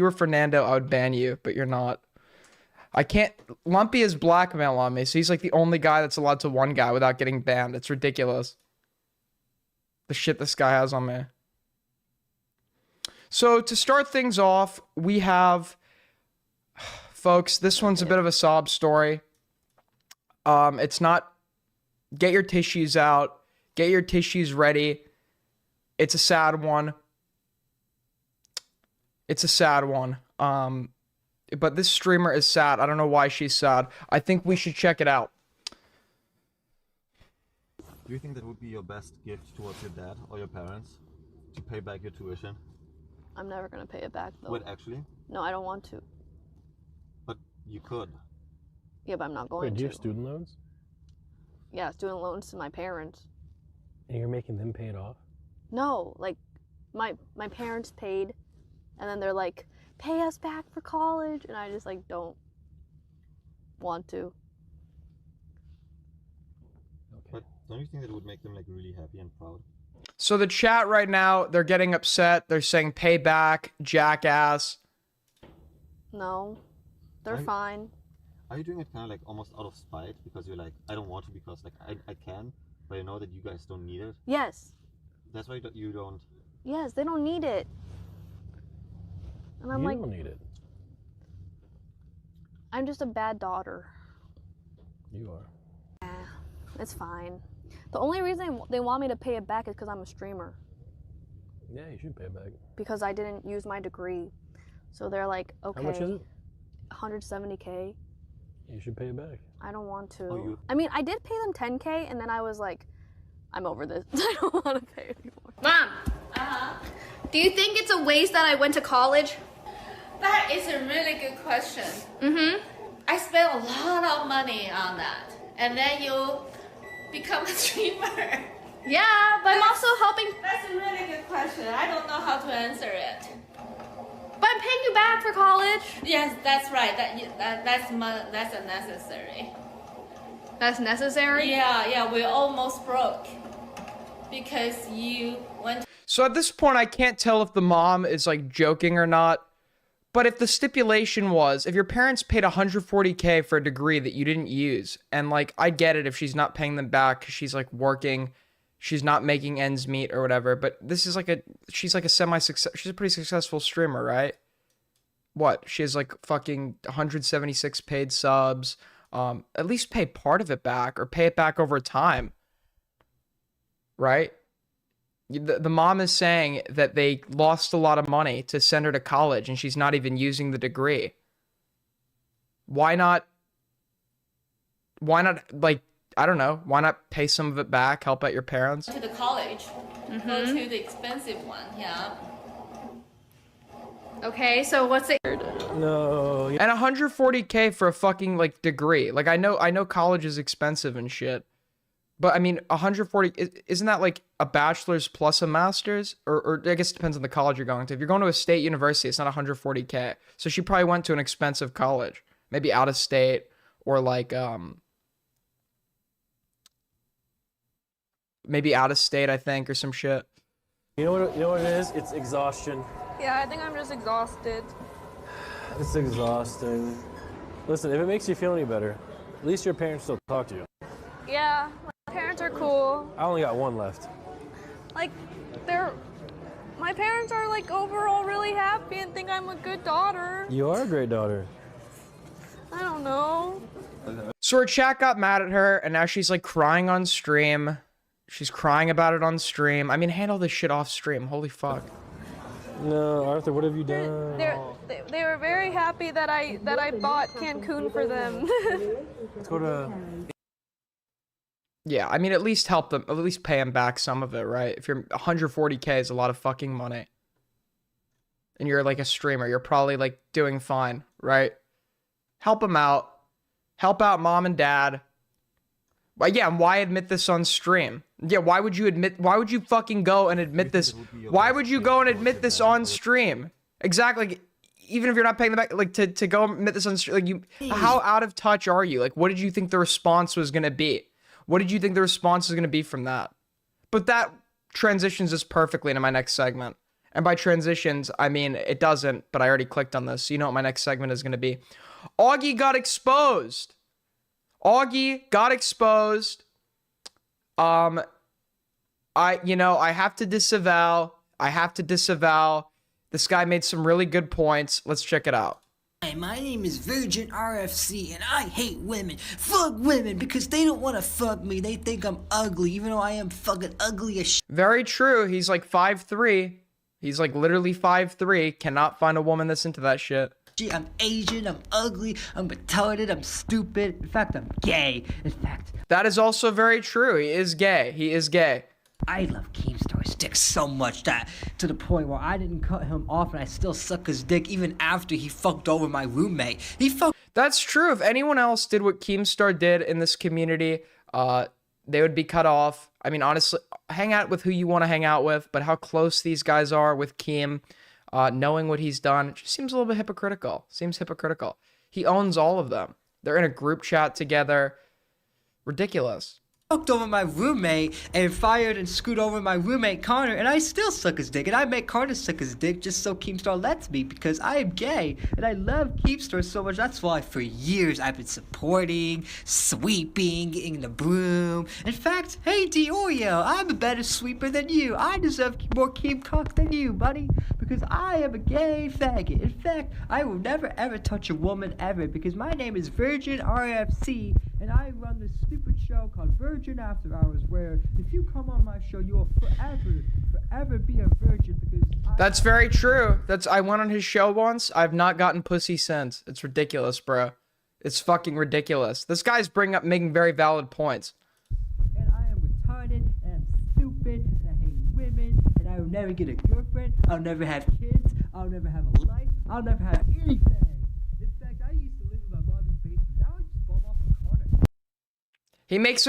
you were Fernando, I would ban you, but you're not. I can't. Lumpy is blackmail on me, so he's like the only guy that's allowed to one guy without getting banned. It's ridiculous. The shit this guy has on me. So to start things off, we have, folks, this one's a bit of a sob story. It's not, get your tissues out, get your tissues ready. It's a sad one. It's a sad one. But this streamer is sad. I don't know why she's sad. I think we should check it out. Do you think that would be your best gift towards your dad or your parents? To pay back your tuition? I'm never gonna pay it back though. Wait, actually? No, I don't want to. But you could. Yeah, but I'm not going Wait, to. do you have student loans? Yeah, student loans to my parents. And you're making them pay it off? No, like my parents paid, and then they're like, pay us back for college, and I just like don't want to. Okay. But don't you think that would make them like really happy and proud? So the chat right now, they're getting upset. They're saying pay back, jackass. No, they're fine. Are you doing it kind of like almost out of spite? Because you're like, I don't want to because like I can, but I know that you guys don't need it. Yes. That's why you don't. Yes, they don't need it. And I'm you like, don't need it. I'm just a bad daughter. You are. Yeah, it's fine. The only reason they want me to pay it back is because I'm a streamer. Yeah, you should pay it back. Because I didn't use my degree. So they're like, okay. How much is it? 170K. You should pay it back. I don't want to. Oh, I mean, I did pay them 10K, and then I was like, I'm over this. I don't want to pay anymore. Mom, do you think it's a waste that I went to college? That is a really good question. I spent a lot of money on that, and then you become a streamer. Yeah, but I'm also helping. That's a really good question. I don't know how to answer it. But I'm paying you back for college. Yes, that's right. That's a necessary. That's necessary? Yeah, we're almost broke because you went. So at this point, I can't tell if the mom is like joking or not. But if the stipulation was, if your parents paid 140K for a degree that you didn't use, and like, I get it if she's not paying them back because she's like working, she's not making ends meet or whatever, but this is like she's like a semi-success, she's a pretty successful streamer, right? What? She has like fucking 176 paid subs. At least pay part of it back or pay it back over time, right? The mom is saying that they lost a lot of money to send her to college and she's not even using the degree. Why not, like, I don't know, why not pay some of it back, help out your parents? To the college, go to the expensive one, yeah. Okay, so what's it? No. And 140K for a fucking, like, degree. Like, I know college is expensive and shit. But, I mean, 140, isn't that, like, a bachelor's plus a master's? Or I guess it depends on the college you're going to. If you're going to a state university, it's not 140K. So she probably went to an expensive college. Maybe out of state or, like, maybe out of state, I think, or some shit. You know what it is? It's exhaustion. Yeah, I think I'm just exhausted. It's exhausting. Listen, if it makes you feel any better, at least your parents still talk to you. Yeah, my parents are cool. I only got one left. Like, my parents are like overall really happy and think I'm a good daughter. You are a great daughter. I don't know. So her chat got mad at her, and now she's, like, crying on stream. She's crying about it on stream. I mean, handle this shit off stream. Holy fuck. No, Arthur, what have you done? They were very happy that I bought Cancun for them. Let's go to... Yeah, I mean, at least help them, at least pay them back some of it, right? If you're 140K is a lot of fucking money. And you're like a streamer, you're probably like doing fine, right? Help them out. Help out mom and dad. But yeah, and why admit this on stream? Yeah, why would you fucking go and admit this? Why would you go and admit this on stream? Exactly. Like, even if you're not paying them back, like to go admit this on stream, like how out of touch are you? Like, what did you think the response was going to be? What did you think the response was going to be from that? But that transitions us perfectly into my next segment. And by transitions, I mean it doesn't, but I already clicked on this. So you know what my next segment is going to be. Augie got exposed. Augie got exposed. I have to disavow. This guy made some really good points. Let's check it out. Hi, my name is Virgin RFC, and I hate women. Fuck women, because they don't want to fuck me. They think I'm ugly, even though I am fucking ugly as shit. Very true. He's like 5'3". He's like literally 5'3". Cannot find a woman that's into that shit. I'm Asian, I'm ugly, I'm retarded, I'm stupid. In fact, I'm gay. In fact, that is also very true. He is gay. He is gay. I love Keemstar's dick so much that to the point where I didn't cut him off and I still suck his dick even after he fucked over my roommate. That's true. If anyone else did what Keemstar did in this community, they would be cut off. I mean, honestly, hang out with who you want to hang out with, but how close these guys are with Keem, knowing what he's done, it just seems a little bit hypocritical. Seems hypocritical. He owns all of them. They're in a group chat together. Ridiculous. Fucked over my roommate and fired and screwed over my roommate Connor, and I still suck his dick, and I make Connor suck his dick just so Keemstar lets me, because I am gay and I love Keemstar so much. That's why for years I've been supporting, sweeping, getting the broom. In fact, hey Diorio, I'm a better sweeper than you. I deserve more Keem cock than you, buddy, because I am a gay faggot. In fact, I will never ever touch a woman ever, because my name is Virgin RFC, and I run this stupid show called Virgin After Hours, where if you come on my show, you will forever be a virgin, because That's very true. I went on his show once. I've not gotten pussy since. It's ridiculous, bro. It's fucking ridiculous. This guy's making very valid points. And I am retarded, and I'm stupid, and I hate women, and I will never get a girlfriend, I'll never have kids, I'll never have a life, I'll never have anything. In fact, I used to live in my mom's basement. Now I just bum off a corner. He makes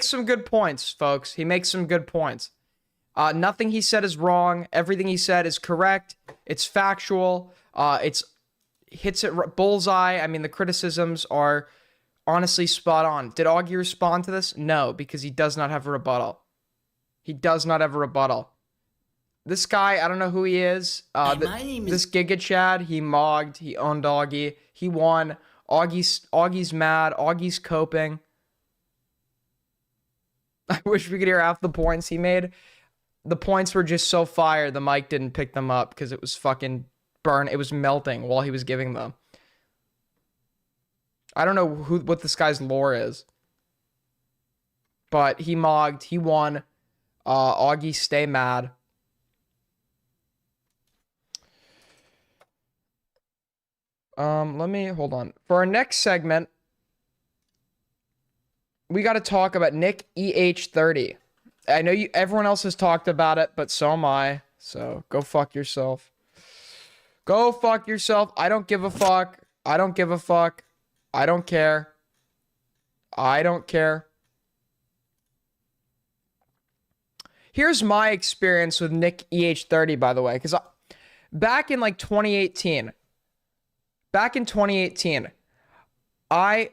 some good points, folks. He makes some good points. Nothing he said is wrong. Everything he said is correct. It's factual. It's hits it bullseye. I mean, the criticisms are honestly spot on. Did Augie respond to this? No, because he does not have a rebuttal. He does not have a rebuttal. This guy, I don't know who he is. This Giga Chad, he mogged. He owned Augie. He won. Augie's mad. Augie's coping. I wish we could hear half the points he made. The points were just so fire, the mic didn't pick them up because it was fucking it was melting while he was giving them. I don't know what this guy's lore is. But he mogged, he won. Augie, stay mad. Hold on. For our next segment, we got to talk about Nick EH30. I know everyone else has talked about it, but so am I. So go fuck yourself. Go fuck yourself. I don't give a fuck. I don't give a fuck. I don't care. I don't care. Here's my experience with Nick EH30, by the way, because back in like 2018,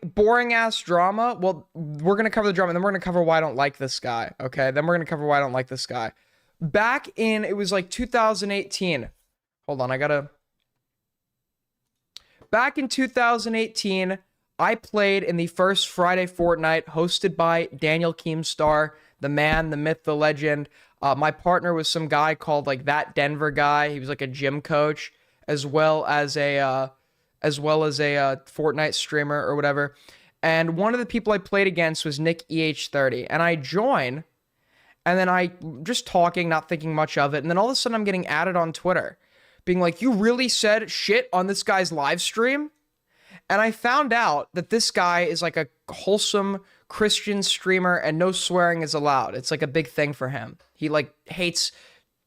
boring ass drama. Well, we're going to cover the drama and then we're going to cover why I don't like this guy. Okay. Then we're going to cover why I don't like this guy. Back in, it was like 2018. Hold on. Back in 2018, I played in the first Friday Fortnite hosted by Daniel Keemstar, the man, the myth, the legend. My partner was some guy called like That Denver Guy. He was like a gym coach as well as a Fortnite streamer or whatever. And one of the people I played against was Nick EH30. And I join, and then I just talking, not thinking much of it. And then all of a sudden I'm getting added on Twitter, being like, you really said shit on this guy's live stream? And I found out that this guy is like a wholesome Christian streamer and no swearing is allowed. It's like a big thing for him. He like hates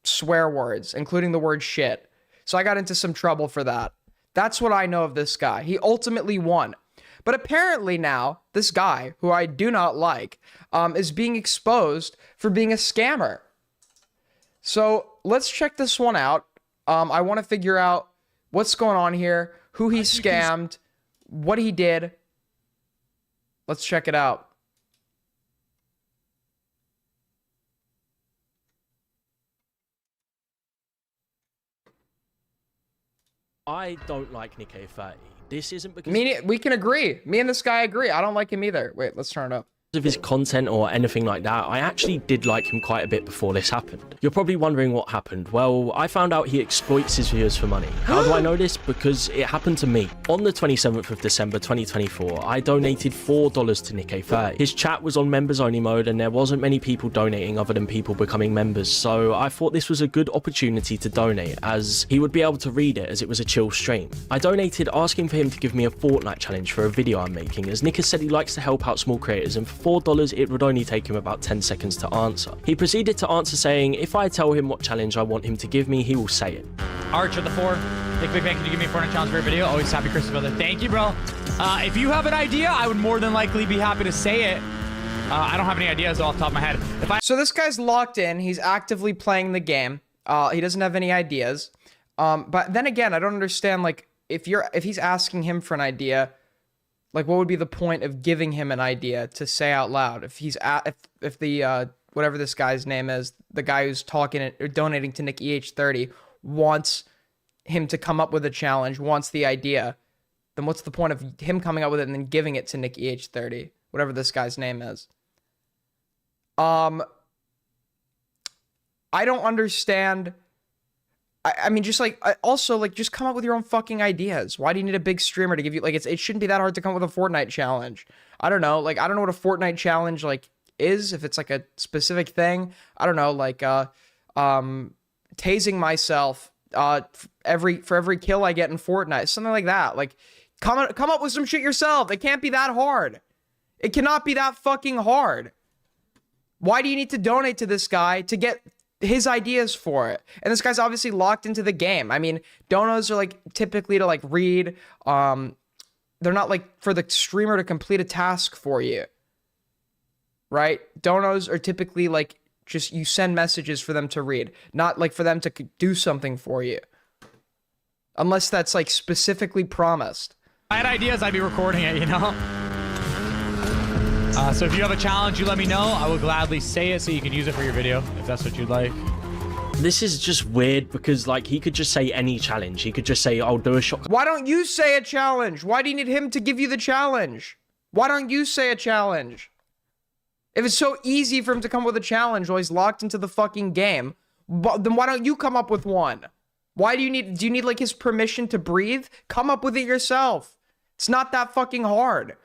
swear words, including the word shit. So I got into some trouble for that. That's what I know of this guy. He ultimately won. But apparently now, this guy, who I do not like, is being exposed for being a scammer. So let's check this one out. I want to figure out what's going on here, who he scammed, what he did. Let's check it out. I don't like Nikkei 30. This isn't because We can agree. Me and this guy agree. I don't like him either. Wait, let's turn it up. of his content or anything like that. I actually did like him quite a bit before this happened. You're probably wondering what happened. Well, I found out he exploits his viewers for money. How do I know this? Because it happened to me. On the 27th of December 2024, I donated $4 to Nikkei 30. His chat was on members only mode and there wasn't many people donating other than people becoming members, so I thought this was a good opportunity to donate as he would be able to read it as it was a chill stream. I donated asking for him to give me a Fortnite challenge for a video I'm making, as Nick has said he likes to help out small creators, and for $4 it would only take him about 10 seconds to answer. He proceeded to answer saying if I tell him what challenge I want him to give me, he will say it. Archer the 4. Big man, can you give me a Fortnite challenge for a video? Always happy Christmas, brother. Thank you, bro. If you have an idea, I would more than likely be happy to say it. I don't have any ideas off the top of my head. So this guy's locked in. He's actively playing the game. He doesn't have any ideas. But then again, I don't understand, like, if he's asking him for an idea, like, what would be the point of giving him an idea to say out loud? If he's if the whatever this guy's name is, the guy who's talking or donating to Nick EH30 wants him to come up with a challenge, wants the idea, then what's the point of him coming up with it and then giving it to Nick EH30, whatever this guy's name is? I don't understand. I mean, just like, also, like, just come up with your own fucking ideas. Why do you need a big streamer to give you, like, it shouldn't be that hard to come up with a Fortnite challenge. I don't know, like, I don't know what a Fortnite challenge, like, is, if it's, like, a specific thing. I don't know, like, tasing myself, for every kill I get in Fortnite, something like that. Like, come up with some shit yourself. It can't be that hard. It cannot be that fucking hard. Why do you need to donate to this guy to get his ideas for it? And this guy's obviously locked into the game. I mean, donos are like typically to like read. They're not like for the streamer to complete a task for you, right? Donos are typically like just you send messages for them to read, not like for them to do something for you, unless that's like specifically promised. If I had ideas, I'd be recording it, you know? So if you have a challenge, you let me know. I will gladly say it so you can use it for your video, if that's what you'd like. This is just weird because, like, he could just say any challenge. He could just say, I'll do a shot. Why don't you say a challenge? Why do you need him to give you the challenge? Why don't you say a challenge? If it's so easy for him to come up with a challenge while he's locked into the fucking game, then why don't you come up with one? Why do you need like his permission to breathe? Come up with it yourself. It's not that fucking hard.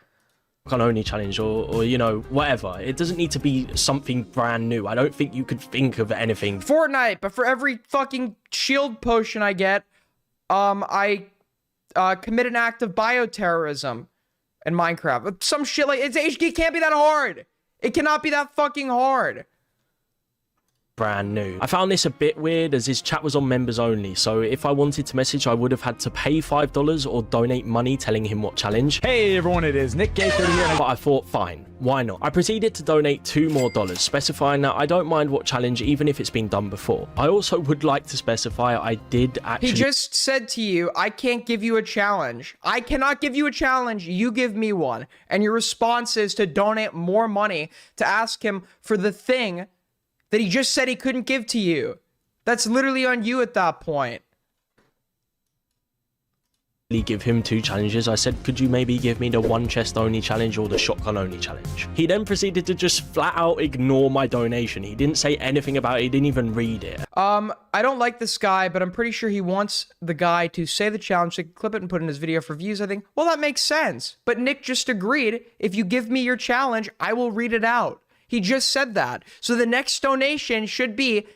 Only challenge or you know, whatever. It doesn't need to be something brand new. I don't think you could think of anything. Fortnite, but for every fucking shield potion I get, I commit an act of bioterrorism in Minecraft. Some shit like it can't be that hard. It cannot be that fucking hard. Brand new. I found this a bit weird as his chat was on members only, so if I wanted to message I would have had to pay $5 or donate money telling him what challenge. Hey everyone, it is Nick Gay30 here. But I thought, fine, why not? I proceeded to donate $2 more, specifying that I don't mind what challenge even if it's been done before. I also would like to specify I did actually— He just said to you, I can't give you a challenge. I cannot give you a challenge, you give me one. And your response is to donate more money to ask him for the thing that he just said he couldn't give to you. That's literally on you at that point. Give him 2 challenges. I said, could you maybe give me the 1 chest only challenge or the shotgun only challenge? He then proceeded to just flat out ignore my donation. He didn't say anything about it. He didn't even read it. I don't like this guy, but I'm pretty sure he wants the guy to say the challenge, to clip it and put it in his video for views. I think, well, that makes sense. But Nick just agreed, if you give me your challenge, I will read it out. He just said that. So the next donation should be,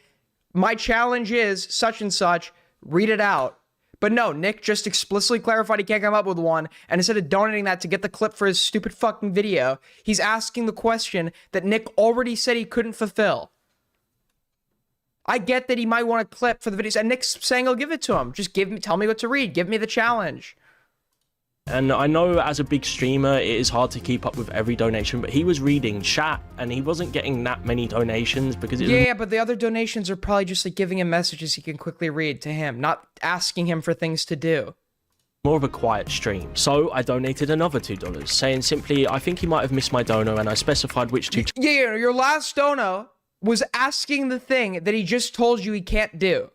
my challenge is such and such, read it out. But no, Nick just explicitly clarified he can't come up with one, and instead of donating that to get the clip for his stupid fucking video, he's asking the question that Nick already said he couldn't fulfill. I get that he might want a clip for the videos, and Nick's saying he'll give it to him. Just tell me what to read. Give me the challenge. And I know as a big streamer, it is hard to keep up with every donation, but he was reading chat and he wasn't getting that many donations because yeah, but the other donations are probably just like giving him messages he can quickly read to him, not asking him for things to do. More of a quiet stream. So I donated another $2, saying simply, I think he might have missed my dono, and I specified which 2. Yeah, your last dono was asking the thing that he just told you he can't do.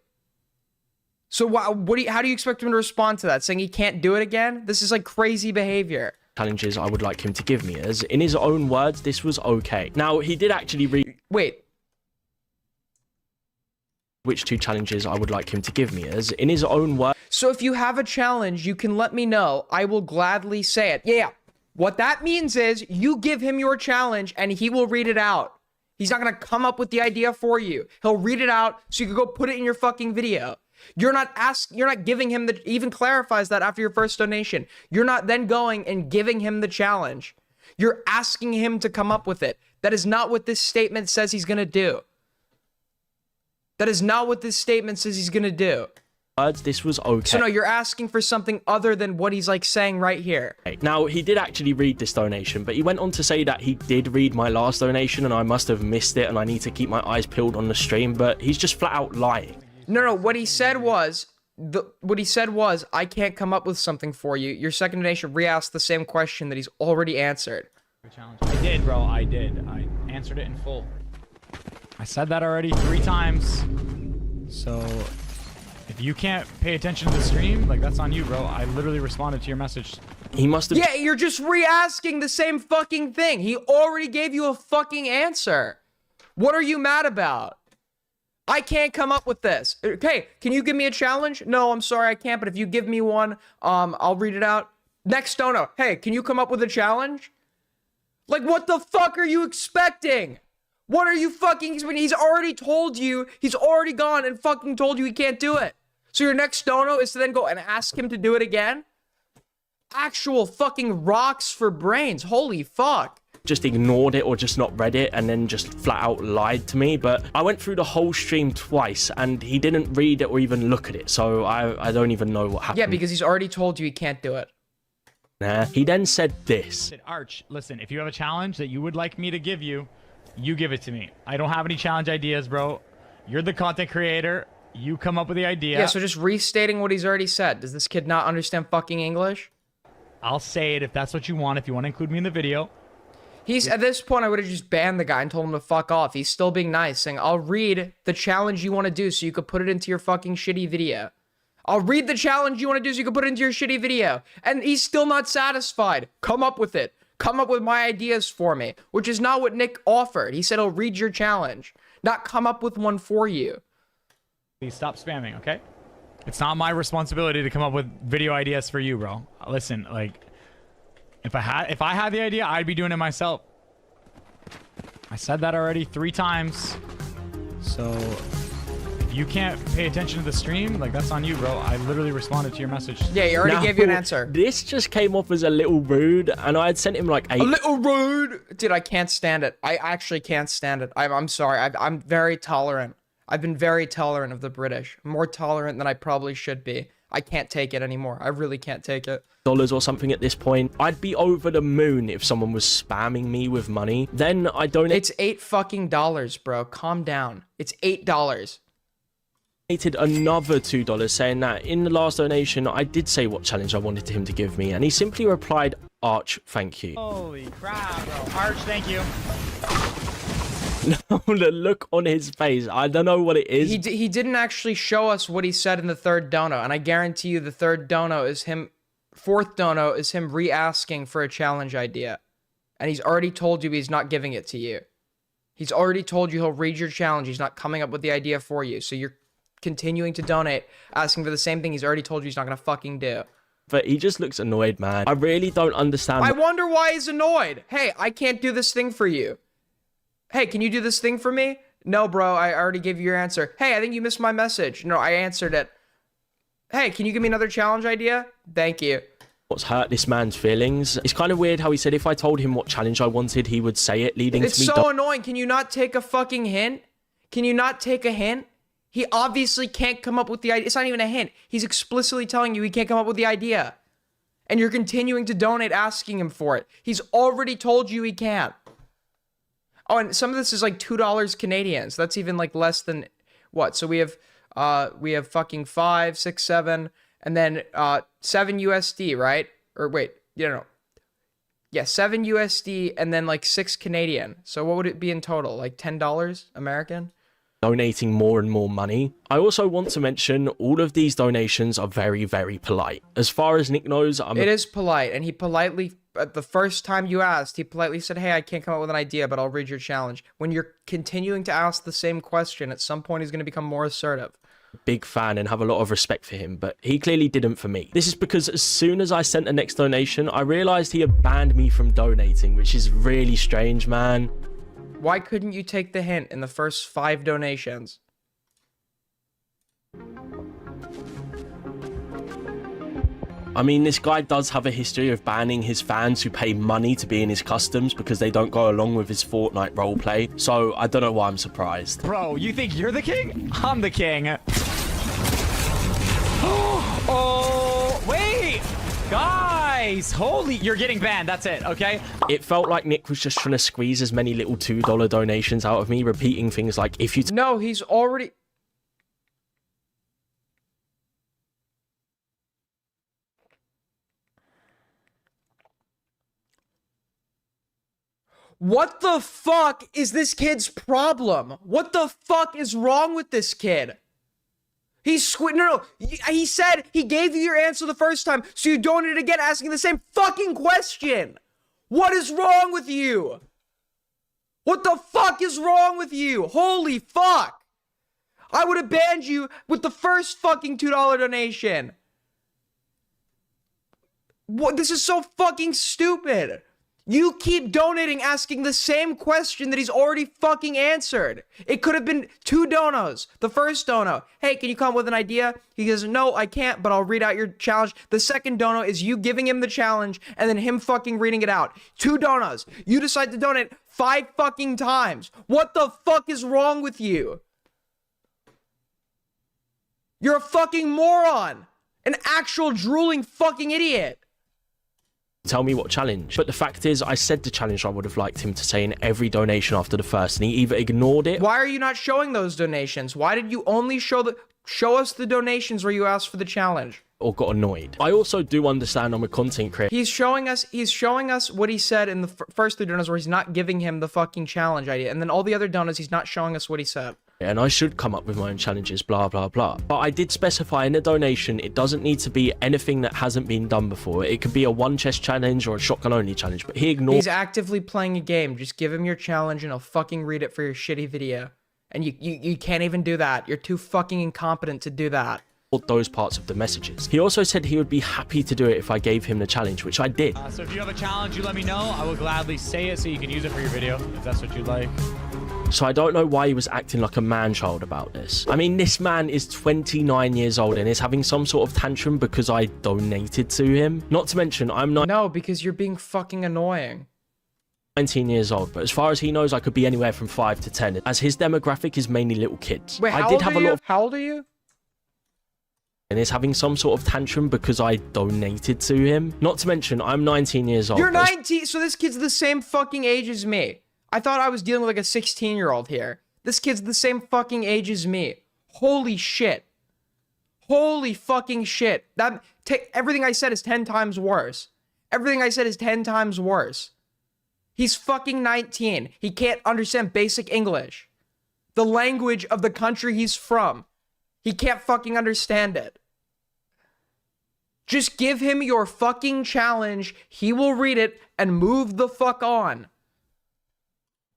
So how do you expect him to respond to that? Saying he can't do it again? This is like crazy behavior. Challenges I would like him to give me, as in his own words, this was okay. Now, he did actually read... Wait. Which 2 challenges I would like him to give me, as in his own words... So if you have a challenge, you can let me know. I will gladly say it. Yeah. What that means is you give him your challenge and he will read it out. He's not going to come up with the idea for you. He'll read it out so you can go put it in your fucking video. You're not giving him even clarifies that after your first donation. You're not then going and giving him the challenge. You're asking him to come up with it. That is not what this statement says he's going to do. That is not what this statement says he's going to do. This was okay. So no, you're asking for something other than what he's like saying right here. Now, he did actually read this donation, but he went on to say that he did read my last donation and I must have missed it and I need to keep my eyes peeled on the stream, but he's just flat out lying. No, what he said was, I can't come up with something for you. Your second donation re-asked the same question that he's already answered. I did, bro. I did. I answered it in full. I said that already 3 times. So if you can't pay attention to the stream, like, that's on you, bro. I literally responded to your message. He must have... Yeah, you're just re-asking the same fucking thing. He already gave you a fucking answer. What are you mad about? I can't come up with this. Okay, can you give me a challenge? No, I'm sorry, I can't, but if you give me one, I'll read it out. Next dono. Hey, can you come up with a challenge? Like, what the fuck are you expecting? What are you fucking expecting? He's already told you, he's already gone and fucking told you he can't do it. So your next dono is to then go and ask him to do it again? Actual fucking rocks for brains. Holy fuck. Just ignored it or just not read it and then just flat out lied to me. But I went through the whole stream twice and he didn't read it or even look at it. So I don't even know what happened. Yeah, because he's already told you he can't do it. Nah. He then said this. Arch, listen, if you have a challenge that you would like me to give you, you give it to me. I don't have any challenge ideas, bro. You're the content creator. You come up with the idea. Yeah, so just restating what he's already said. Does this kid not understand fucking English? I'll say it if that's what you want, if you want to include me in the video. He's, at this point, I would have just banned the guy and told him to fuck off. He's still being nice, saying, I'll read the challenge you want to do so you could put it into your fucking shitty video. I'll read the challenge you want to do so you can put it into your shitty video. And he's still not satisfied. Come up with it. Come up with my ideas for me. Which is not what Nick offered. He said he'll read your challenge. Not come up with one for you. Please stop spamming, okay? It's not my responsibility to come up with video ideas for you, bro. Listen, like, if I had the idea, I'd be doing it myself. I said that already 3 times. So if you can't pay attention to the stream, like, that's on you, bro. I literally responded to your message. Yeah, he already gave you an answer. This just came off as a little rude, and I had sent him like 8. A little rude. Dude, I can't stand it. I actually can't stand it. I'm sorry. I'm very tolerant. I've been very tolerant of the British. More tolerant than I probably should be. I can't take it anymore. I really can't take it. Dollars or something at this point. I'd be over the moon if someone was spamming me with money. Then I donate. It's $8 fucking dollars, bro. Calm down. It's $8. Donated another $2 saying that in the last donation I did say what challenge I wanted him to give me, and he simply replied, Arch, thank you. Holy crap, bro. Arch, thank you. The look on his face, I don't know what it is. He didn't actually show us what he said in the third dono, and I guarantee you the third dono is him, fourth dono is him re-asking for a challenge idea. And he's already told you he's not giving it to you. He's already told you he'll read your challenge, he's not coming up with the idea for you. So you're continuing to donate, asking for the same thing he's already told you he's not gonna fucking do. But he just looks annoyed, man. I really don't understand. I wonder why he's annoyed. Hey, I can't do this thing for you. Hey, can you do this thing for me? No, bro, I already gave you your answer. Hey, I think you missed my message. No, I answered it. Hey, can you give me another challenge idea? Thank you. What's hurt this man's feelings? It's kind of weird how he said if I told him what challenge I wanted, he would say it, leading to me... It's so annoying. Can you not take a fucking hint? Can you not take a hint? He obviously can't come up with the idea. It's not even a hint. He's explicitly telling you he can't come up with the idea. And you're continuing to donate asking him for it. He's already told you he can't. Oh, and some of this is like $2 Canadian. So that's even like less than what? So we have fucking 5, 6, 7, and then 7 USD, right? Or wait, no. Yeah, 7 USD and then like 6 Canadian. So what would it be in total? Like $10 American? donating more and more money. I also want to mention all of these donations are very, very polite. As far as Nick knows, It is polite, and he politely, the first time you asked, he politely said, hey, I can't come up with an idea, but I'll read your challenge. When you're continuing to ask the same question, at some point he's going to become more assertive. Big fan and have a lot of respect for him, but he clearly didn't for me. This is because as soon as I sent the next donation, I realized he had banned me from donating, which is really strange, man. Why couldn't you take the hint in the first 5 donations? I mean, this guy does have a history of banning his fans who pay money to be in his customs because they don't go along with his Fortnite roleplay, so I don't know why I'm surprised. Bro, you think you're the king? I'm the king. Oh, wait! Guys, holy, you're getting banned, that's it, okay? It felt like Nick was just trying to squeeze as many little $2 donations out of me, repeating things like, if you... No, he's already... What the fuck is this kid's problem? What the fuck is wrong with this kid? No, he said he gave you your answer the first time, so you donated again asking the same fucking question. What is wrong with you? What the fuck is wrong with you? Holy fuck. I would have banned you with the first fucking $2 donation. What? This is so fucking stupid. You keep donating asking the same question that he's already fucking answered. It could have been 2 donos. The first dono, hey, can you come up with an idea? He goes, no, I can't, but I'll read out your challenge. The second dono is you giving him the challenge and then him fucking reading it out. 2 donos. You decide to donate 5 fucking times. What the fuck is wrong with you? You're a fucking moron. An actual drooling fucking idiot. Tell me what challenge. But the fact is, I said the challenge I would have liked him to say in every donation after the first, and he either ignored it. Why are you not showing those donations? Why did you only show us the donations where you asked for the challenge? Or got annoyed. I also do understand I'm a content creator. He's showing us what he said in the first 3 donos where he's not giving him the fucking challenge idea. And then all the other donos, he's not showing us what he said. And I should come up with my own challenges, blah, blah, blah. But I did specify in the donation, it doesn't need to be anything that hasn't been done before. It could be a 1 chest challenge or a shotgun only challenge, but he ignored. He's actively playing a game. Just give him your challenge and he'll fucking read it for your shitty video. And you can't even do that. You're too fucking incompetent to do that. Those parts of the messages. He also said he would be happy to do it if I gave him the challenge, which I did. So if you have a challenge, you let me know. I will gladly say it so you can use it for your video, if that's what you'd like. So I don't know why he was acting like a man-child about this. I mean, this man is 29 years old and is having some sort of tantrum because I donated to him. Not to mention, I'm not... No, because you're being fucking annoying. 19 years old, but as far as he knows, I could be anywhere from 5 to 10, as his demographic is mainly little kids. Wait, how old are you? And is having some sort of tantrum because I donated to him. Not to mention, I'm 19 years old. You're 19, so this kid's the same fucking age as me. I thought I was dealing with like a 16-year-old here. This kid's the same fucking age as me. Holy shit. Holy fucking shit. Everything I said is 10 times worse. Everything I said is 10 times worse. He's fucking 19. He can't understand basic English. The language of the country he's from. He can't fucking understand it. Just give him your fucking challenge. He will read it and move the fuck on.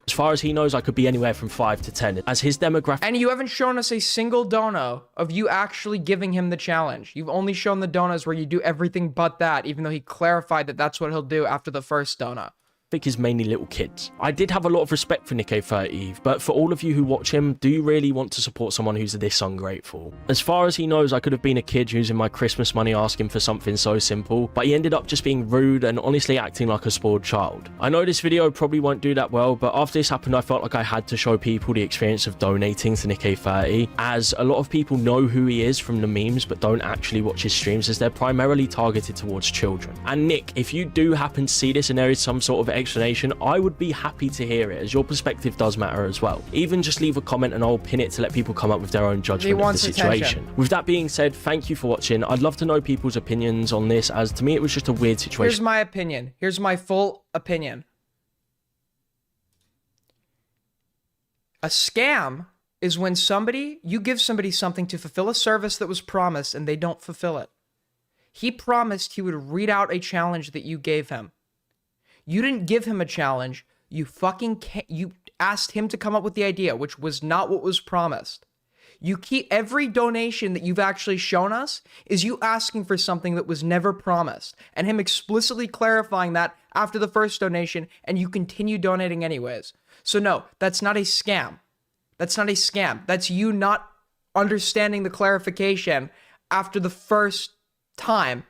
As far as he knows, I could be anywhere from 5 to 10, as his demographic... And you haven't shown us a single dono of you actually giving him the challenge. You've only shown the donos where you do everything but that, even though he clarified that that's what he'll do after the first dono. Is mainly little kids. I did have a lot of respect for Nick A30, but for all of you who watch him, do you really want to support someone who's this ungrateful? As far as he knows, I could have been a kid using my Christmas money asking for something so simple, but he ended up just being rude and honestly acting like a spoiled child. I know this video probably won't do that well, but after this happened, I felt like I had to show people the experience of donating to Nick A30, as a lot of people know who he is from the memes, but don't actually watch his streams as they're primarily targeted towards children. And Nick, if you do happen to see this and there is some sort of explanation, I would be happy to hear it, as your perspective does matter as well. Even just leave a comment and I'll pin it to let people come up with their own judgment of the situation. With that being said, thank you for watching. I'd love to know people's opinions on this, as to me it was just a weird situation. Here's my opinion. Here's my full opinion. A scam is when you give somebody something to fulfill a service that was promised and they don't fulfill it. He promised he would read out a challenge that you gave him. You didn't give him a challenge. You asked him to come up with the idea, which was not what was promised. You keep every donation that you've actually shown us is you asking for something that was never promised, and him explicitly clarifying that after the first donation, and you continue donating anyways. So no, that's not a scam. That's not a scam. That's you not understanding the clarification after the first time,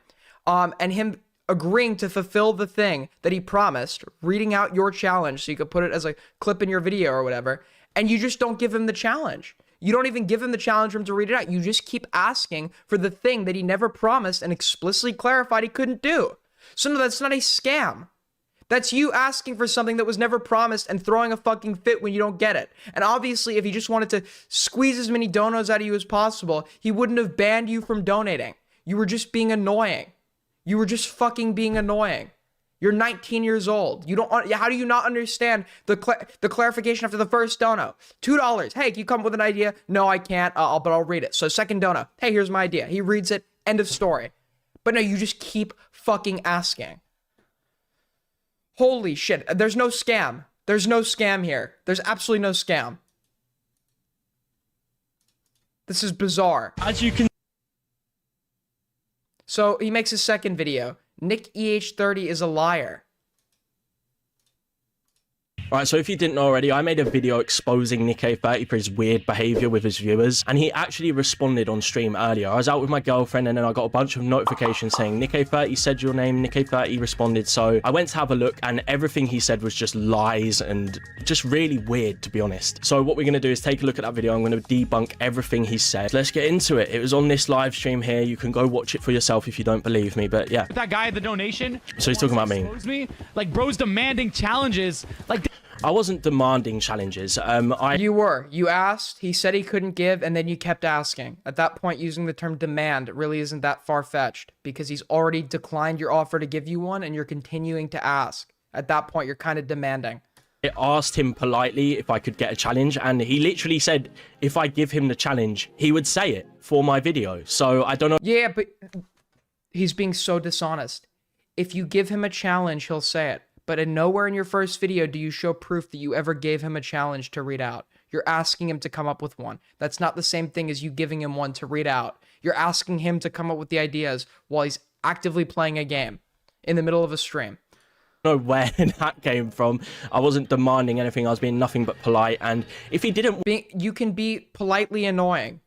and him agreeing to fulfill the thing that he promised, reading out your challenge so you could put it as a clip in your video or whatever, and you just don't give him the challenge. You don't even give him the challenge for him to read it out. You just keep asking for the thing that he never promised and explicitly clarified he couldn't do. So no, that's not a scam. That's you asking for something that was never promised and throwing a fucking fit when you don't get it. And obviously, if he just wanted to squeeze as many donos out of you as possible, he wouldn't have banned you from donating. You were just being annoying. You were just fucking being annoying. You're 19 years old. How do you not understand the clarification after the first dono? $2. Hey, can you come up with an idea? No, I can't, but I'll read it. So second dono. Hey, here's my idea. He reads it. End of story. But no, you just keep fucking asking. Holy shit. There's no scam. There's no scam here. There's absolutely no scam. This is bizarre. As you can... So he makes his second video. Nick EH30 is a liar. Alright, so if you didn't know already, I made a video exposing Nick A30 for his weird behavior with his viewers, and he actually responded on stream earlier. I was out with my girlfriend, and then I got a bunch of notifications saying, Nick A30 said your name, Nick A30 responded, so I went to have a look, and everything he said was just lies, and just really weird, to be honest. So what we're going to do is take a look at that video. I'm going to debunk everything he said. Let's get into it. It was on this live stream here. You can go watch it for yourself if you don't believe me, but yeah. That guy at the donation. So he's talking about me. Like, bro's demanding challenges. Like, I wasn't demanding challenges. You were. You asked, he said he couldn't give, and then you kept asking. At that point, using the term demand really isn't that far-fetched, because he's already declined your offer to give you one, and you're continuing to ask. At that point, you're kind of demanding. I asked him politely if I could get a challenge, and he literally said if I give him the challenge, he would say it for my video. So I don't know. Yeah, but he's being so dishonest. If you give him a challenge, he'll say it. But in nowhere in your first video do you show proof that you ever gave him a challenge to read out. You're asking him to come up with one. That's not the same thing as you giving him one to read out. You're asking him to come up with the ideas while he's actively playing a game in the middle of a stream. I don't know where that came from. I wasn't demanding anything. I was being nothing but polite. And if he didn't... You can be politely annoying.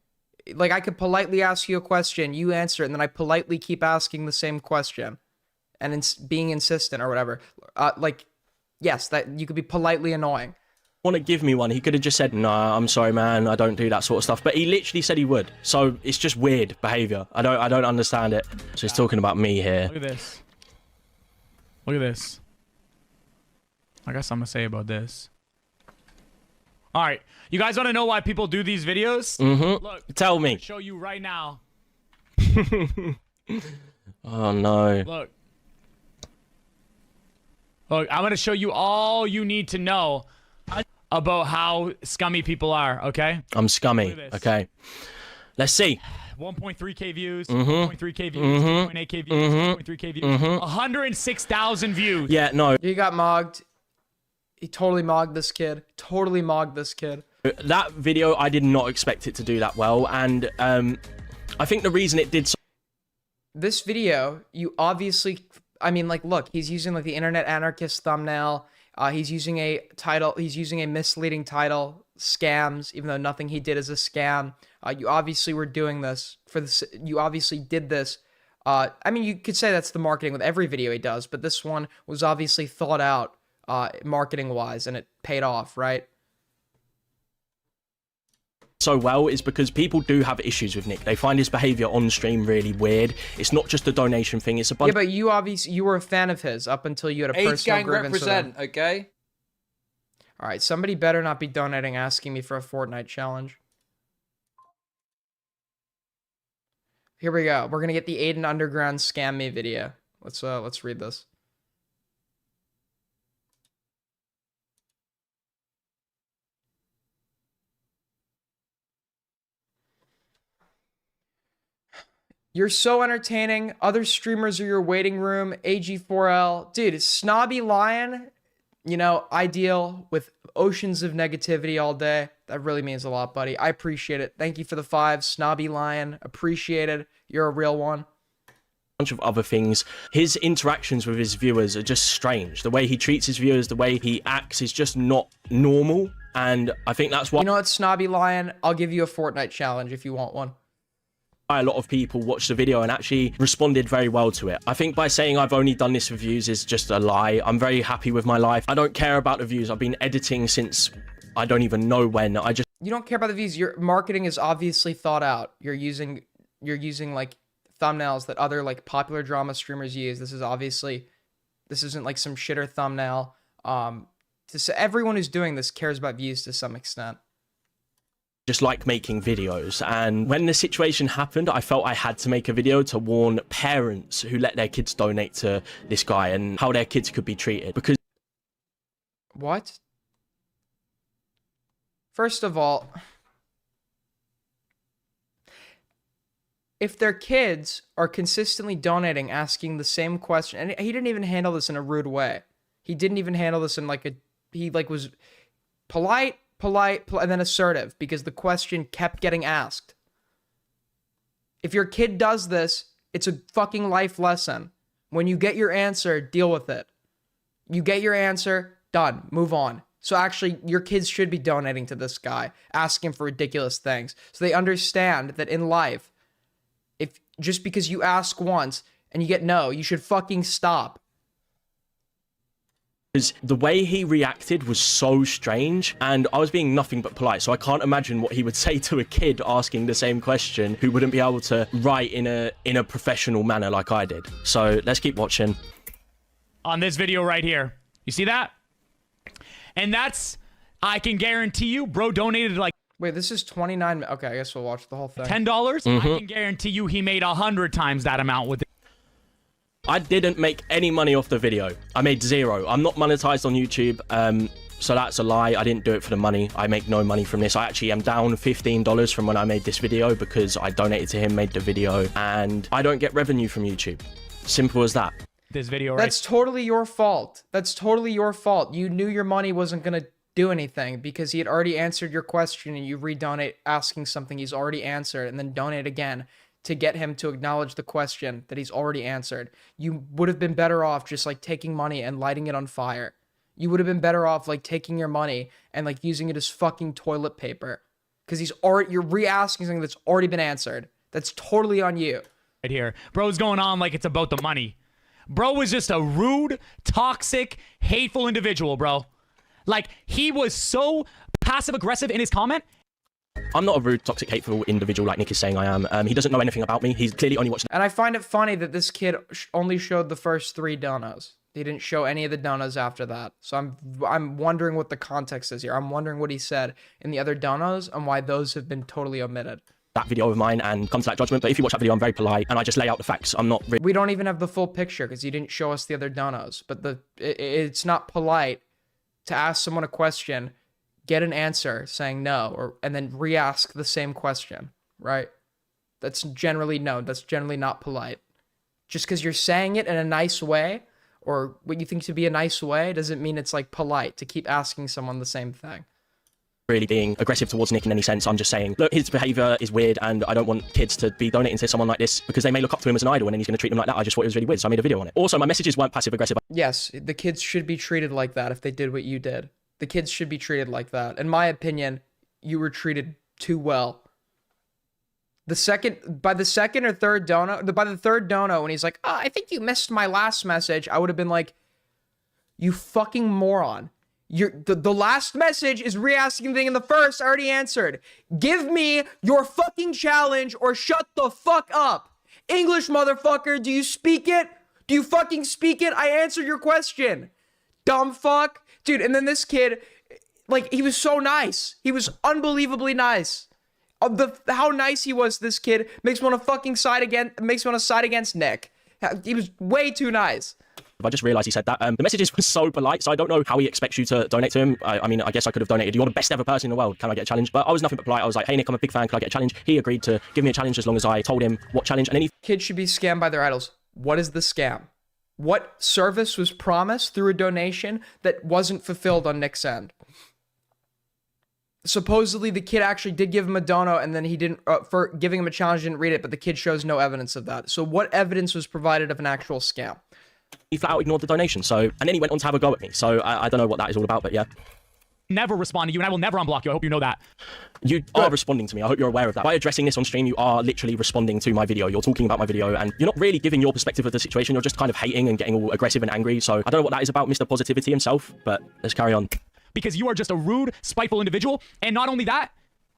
Like, I could politely ask you a question, you answer it, and then I politely keep asking the same question. And being insistent or whatever. Yes, that you could be politely annoying. Want to give me one, he could have just said, nah, I'm sorry, man, I don't do that sort of stuff. But he literally said he would. So it's just weird behavior. I don't understand it. So he's talking about me here. Look at this. Look at this. I guess I'm gonna say about this. All right, you guys want to know why people do these videos? Mm-hmm. Look, tell me. I'll show you right now. Oh no. Look, I'm gonna show you all you need to know about how scummy people are. Okay? I'm scummy. Okay. Let's see. 1.3k views, Mm-hmm. 1.3k views, 2.8k views, 2.3k views, 106,000 views. Yeah, no. He got mogged. He totally mogged this kid. Totally mogged this kid. That video, I did not expect it to do that well, and I think the reason it did so... This video, you obviously... I mean, like, look, he's using, like, the internet anarchist thumbnail. He's using a title. He's using a misleading title, scams, even though nothing he did is a scam. You obviously were doing this for this. You obviously did this. I mean, you could say that's the marketing with every video he does, but this one was obviously thought out marketing-wise, and it paid off, right? So well is because people do have issues with Nick. They find his behavior on stream really weird. It's not just a donation thing. It's a bunch. Yeah, but you were a fan of his up until you had a personal grievance with him. Okay. All right, somebody better not be donating asking me for a Fortnite challenge. Here we go. We're gonna get the Aiden Underground scam me video. Let's read this. You're so entertaining. Other streamers are your waiting room. AG4L. Dude, Snobby Lion, you know, ideal with oceans of negativity all day. That really means a lot, buddy. I appreciate it. Thank you for the 5. Snobby Lion. Appreciate it. You're a real one. Bunch of other things. His interactions with his viewers are just strange. The way he treats his viewers, the way he acts is just not normal. And I think that's why... You know what, Snobby Lion? I'll give you a Fortnite challenge if you want one. A lot of people watched the video and actually responded very well to it. I think by saying I've only done this for views is just a lie. I'm very happy with my life. I don't care about the views. I've been editing since I don't even know when. You don't care about the views. Your marketing is obviously thought out. You're using like thumbnails that other like popular drama streamers use. This isn't like some shitter thumbnail. Everyone who's doing this cares about views to some extent. Just like making videos, and when the situation happened, I felt I had to make a video to warn parents who let their kids donate to this guy and how their kids could be treated. Because what? First of all, if their kids are consistently donating, asking the same question, and he didn't even handle this in a rude way. He didn't even handle this in like he was polite, and then assertive, because the question kept getting asked. If your kid does this, it's a fucking life lesson. When you get your answer, deal with it. You get your answer, done, move on. So actually, your kids should be donating to this guy, asking for ridiculous things. So they understand that in life, if just because you ask once and you get no, you should fucking stop. Because the way he reacted was so strange, and I was being nothing but polite, so I can't imagine what he would say to a kid asking the same question who wouldn't be able to write in a professional manner like I did. So let's keep watching. On this video right here, you see that? And that's, I can guarantee you, bro donated like... Wait, this is 29... Okay, I guess we'll watch the whole thing. $10? I can guarantee you he made 100 times that amount with it. I didn't make any money off the video. I made 0. I'm not monetized on YouTube, so that's a lie. I didn't do it for the money. I make no money from this. I actually am down $15 from when I made this video because I donated to him, made the video, and I don't get revenue from YouTube. Simple as that. This video, right? That's totally your fault. That's totally your fault. You knew your money wasn't going to do anything because he had already answered your question, and you redonate asking something he's already answered, and then donate again to get him to acknowledge the question that he's already answered. You would have been better off just like taking money and lighting it on fire. You would have been better off like taking your money and like using it as fucking toilet paper. Because you're re-asking something that's already been answered. That's totally on you. Right here. Bro's going on like it's about the money. Bro was just a rude, toxic, hateful individual, bro. Like, he was so passive-aggressive in his comment. I'm not a rude, toxic, hateful individual like Nick is saying I am. He doesn't know anything about me. He's clearly only watched... And I find it funny that this kid only showed the first 3 donos. He didn't show any of the donos after that. So I'm wondering what the context is here. I'm wondering what he said in the other donos and why those have been totally omitted. That video of mine and come to that judgment. But if you watch that video, I'm very polite and I just lay out the facts. I'm not... We don't even have the full picture because you didn't show us the other donos. But it's not polite to ask someone a question, get an answer saying no, and then re-ask the same question, right? That's generally not polite. Just because you're saying it in a nice way, or what you think to be a nice way, doesn't mean it's like polite to keep asking someone the same thing. Really being aggressive towards Nick in any sense. I'm just saying, look, his behavior is weird and I don't want kids to be donating to someone like this because they may look up to him as an idol and then he's going to treat them like that. I just thought it was really weird, so I made a video on it. Also, my messages weren't passive aggressive. Yes, the kids should be treated like that if they did what you did. The kids should be treated like that. In my opinion, you were treated too well. By the third dono, when he's like, oh, I think you missed my last message, I would have been like, you fucking moron. The last message is re-asking the thing in the first I already answered. Give me your fucking challenge or shut the fuck up. English, motherfucker, do you speak it? Do you fucking speak it? I answered your question. Dumb fuck. Dude, and then this kid, like, he was so nice. He was unbelievably nice. How nice he was, this kid, makes me want to fucking side against Nick. He was way too nice. I just realized he said that. The messages were so polite, so I don't know how he expects you to donate to him. I mean, I guess I could have donated. You're the best ever person in the world. Can I get a challenge? But I was nothing but polite. I was like, hey, Nick, I'm a big fan. Could I get a challenge? He agreed to give me a challenge as long as I told him what challenge. And then he... Kids should be scammed by their idols. What is the scam? What service was promised through a donation that wasn't fulfilled on Nick's end? Supposedly, the kid actually did give him a dono, and then he didn't, for giving him a challenge, didn't read it, but the kid shows no evidence of that. So what evidence was provided of an actual scam? He flat out ignored the donation. So, and then he went on to have a go at me. So I don't know what that is all about, but yeah. Never respond to you, and I will never unblock you. I hope you know that. You are responding to me. I hope you're aware of that. By addressing this on stream, you are literally responding to my video. You're talking about my video, and you're not really giving your perspective of the situation. You're just kind of hating and getting all aggressive and angry. So I don't know what that is about, Mr. Positivity himself, but let's carry on. Because you are just a rude, spiteful individual, and not only that,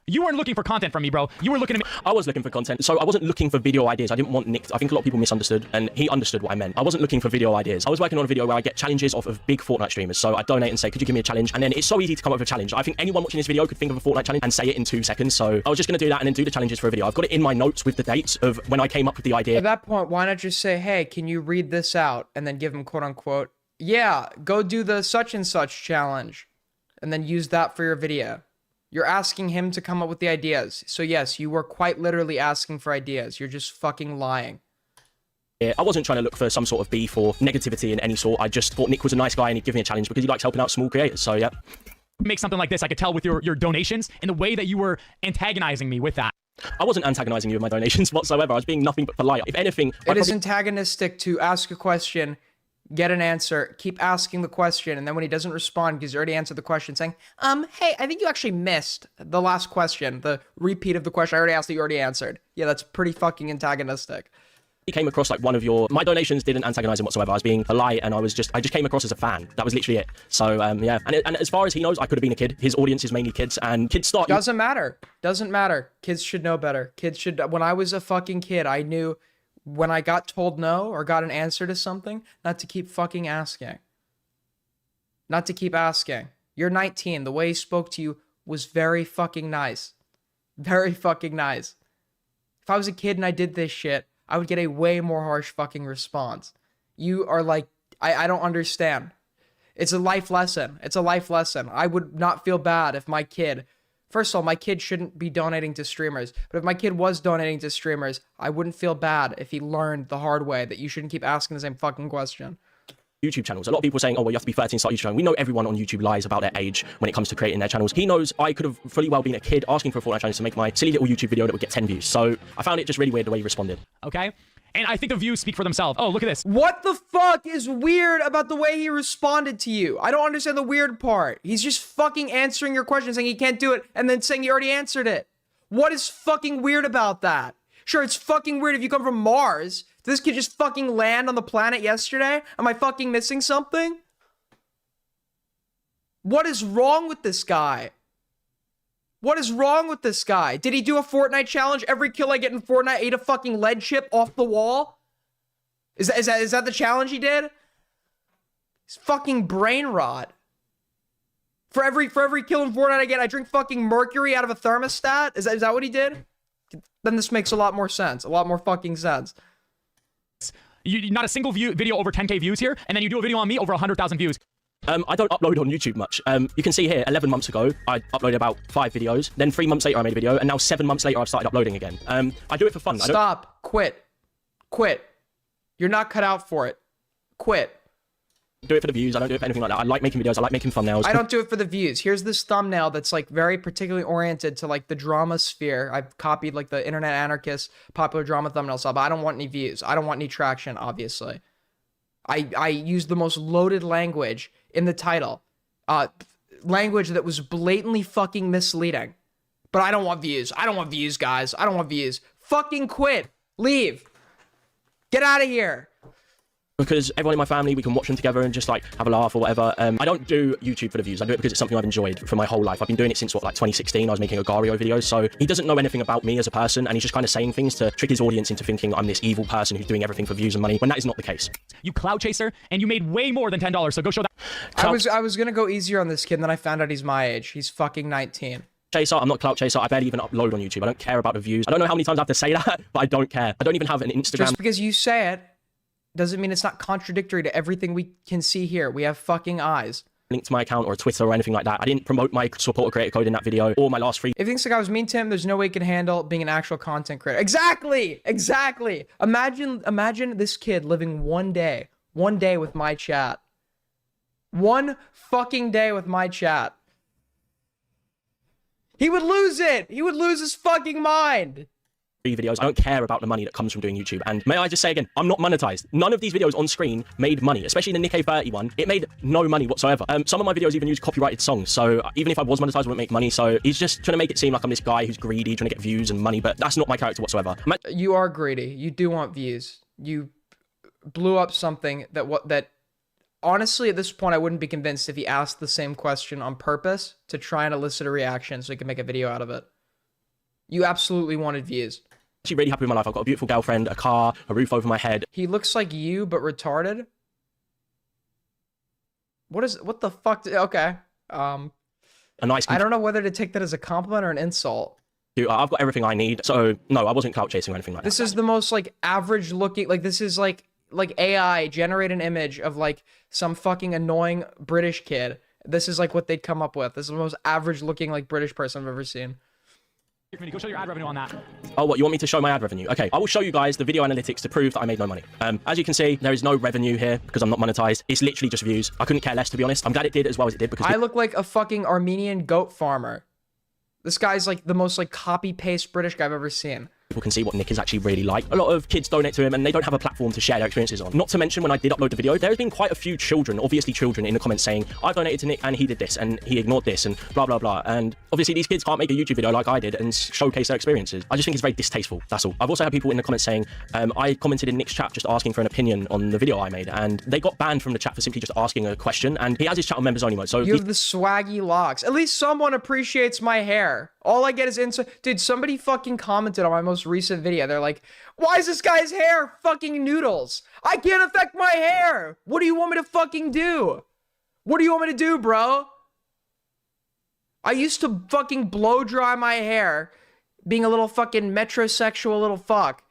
you weren't looking for content from me, bro. You were looking at me. I was looking for content, so I wasn't looking for video ideas. I didn't want Nick. I think a lot of people misunderstood, and he understood what I meant. I wasn't looking for video ideas. I was working on a video where I get challenges off of big Fortnite streamers. So I donate and say, could you give me a challenge? And then it's so easy to come up with a challenge. I think anyone watching this video could think of a Fortnite challenge and say it in 2 seconds. So I was just going to do that and then do the challenges for a video. I've got it in my notes with the dates of when I came up with the idea. At that point, why not just say, hey, can you read this out? And then give him quote unquote, yeah, go do the such and such challenge. And then use that for your video. You're asking him to come up with the ideas. So yes, you were quite literally asking for ideas. You're just fucking lying. I wasn't trying to look for some sort of beef or negativity in any sort. I just thought Nick was a nice guy and he'd give me a challenge because he likes helping out small creators. So yeah. Make something like this. I could tell with your donations and the way that you were antagonizing me with that. I wasn't antagonizing you with my donations whatsoever. I was being nothing but polite. If anything, it is antagonistic to ask a question, get an answer, keep asking the question, and then when he doesn't respond because you already answered the question, saying, hey, I think you actually missed the last question, the repeat of the question I already asked that you already answered. Yeah, that's pretty fucking antagonistic. He came across like one of my donations didn't antagonize him whatsoever. I was being polite and I just came across as a fan. That was literally it. So yeah, and as far as he knows, I could have been a kid. His audience is mainly kids, and kids start. Doesn't matter. Kids should know better. Kids should. When I was a fucking kid, I knew when I got told no or got an answer to something, not to keep fucking asking. Not to keep asking. You're 19. The way he spoke to you was very fucking nice. Very fucking nice. If I was a kid and I did this shit, I would get a way more harsh fucking response. You are like, I don't understand. It's a life lesson. It's a life lesson. I would not feel bad if my kid, first of all, my kid shouldn't be donating to streamers, but if my kid was donating to streamers, I wouldn't feel bad if he learned the hard way that you shouldn't keep asking the same fucking question. YouTube channels. A lot of people saying, oh, well, you have to be 13 to start YouTube channel. We know everyone on YouTube lies about their age when it comes to creating their channels. He knows I could have fully well been a kid asking for a Fortnite challenge to make my silly little YouTube video that would get 10 views. So I found it just really weird the way he responded. Okay? And I think the views speak for themselves. Oh, look at this. What the fuck is weird about the way he responded to you? I don't understand the weird part. He's just fucking answering your question, saying he can't do it, and then saying he already answered it. What is fucking weird about that? Sure, it's fucking weird if you come from Mars. Did this kid just fucking land on the planet yesterday? Am I fucking missing something? What is wrong with this guy? What is wrong with this guy? Did he do a Fortnite challenge? Every kill I get in Fortnite ate a fucking lead chip off the wall? Is that the challenge he did? It's fucking brain rot. For every kill in Fortnite I get, I drink fucking mercury out of a thermostat? Is that what he did? Then this makes a lot more sense. A lot more fucking sense. Not a single video over 10k views here, and then you do a video on me over 100,000 views. I don't upload on YouTube much. You can see here, 11 months ago, I uploaded about 5 videos. Then 3 months later, I made a video. And now 7 months later, I've started uploading again. I do it for fun. Stop. Quit. You're not cut out for it. Quit. Do it for the views. I don't do it for anything like that. I like making videos. I like making thumbnails. I don't do it for the views. Here's this thumbnail that's like very particularly oriented to like the drama sphere. I've copied like the internet anarchist popular drama thumbnail style, but I don't want any views. I don't want any traction, obviously. I use the most loaded language in the title. Language that was blatantly fucking misleading. But I don't want views. I don't want views, guys. I don't want views. Fucking quit. Leave. Get out of here. Because everyone in my family, we can watch them together and just like have a laugh or whatever. I don't do YouTube for the views. I do it because it's something I've enjoyed for my whole life. I've been doing it since like 2016. I was making Agario videos. So he doesn't know anything about me as a person, and he's just kind of saying things to trick his audience into thinking I'm this evil person who's doing everything for views and money, when that is not the case. You cloud chaser, and you made way more than $10. So go show that. I was gonna go easier on this kid, and then I found out he's my age. He's fucking 19. Chaser, I'm not clout chaser. I barely even upload on YouTube. I don't care about the views. I don't know how many times I have to say that, but I don't care. I don't even have an Instagram. Just because you say it doesn't mean it's not contradictory to everything we can see here. We have fucking eyes. Link to my account or a Twitter or anything like that. I didn't promote my supporter creator code in that video or my last free. If he thinks the guy was mean to him, there's no way he can handle being an actual content creator. Exactly! Exactly! Imagine this kid living one day with my chat. One fucking day with my chat. He would lose it! He would lose his fucking mind! Videos. I don't care about the money that comes from doing YouTube. And may I just say again, I'm not monetized. None of these videos on screen made money, especially the Nick A30 one. It made no money whatsoever. Some of my videos even use copyrighted songs. So even if I was monetized, I wouldn't make money. So he's just trying to make it seem like I'm this guy who's greedy, trying to get views and money. But that's not my character whatsoever. You are greedy. You do want views. You blew up something that honestly, at this point, I wouldn't be convinced if he asked the same question on purpose to try and elicit a reaction so he could make a video out of it. You absolutely wanted views. Actually really happy with my life. I've got a beautiful girlfriend, a car, a roof over my head. He looks like you, but retarded. What the fuck? Okay. A nice. I don't know whether to take that as a compliment or an insult. I've got everything I need. So no, I wasn't clout chasing or anything like that. This is the most like average looking, like this is like AI generate an image of like some fucking annoying British kid. This is like what they'd come up with. This is the most average looking like British person I've ever seen. Go show your ad revenue on that. Oh, what? You want me to show my ad revenue? Okay, I will show you guys the video analytics to prove that I made no money. As you can see, there is no revenue here because I'm not monetized. It's literally just views. I couldn't care less, to be honest. I'm glad it did as well as it did because I look like a fucking Armenian goat farmer. This guy's like the most like copy-paste British guy I've ever seen. People can see what Nick is actually really like. A lot of kids donate to him and they don't have a platform to share their experiences on. Not to mention when I did upload the video, there has been quite a few children, obviously children, in the comments saying, I've donated to Nick and he did this and he ignored this and blah, blah, blah. And obviously these kids can't make a YouTube video like I did and showcase their experiences. I just think it's very distasteful, that's all. I've also had people in the comments saying, I commented in Nick's chat just asking for an opinion on the video I made and they got banned from the chat for simply just asking a question and he has his chat on members only mode. So you have the swaggy locks. At least someone appreciates my hair. All I get is insult. Dude, somebody fucking commented on my most recent video. They're like, why is this guy's hair fucking noodles? I can't affect my hair. What do you want me to fucking do? What do you want me to do, bro? I used to fucking blow dry my hair being a little fucking metrosexual little fuck.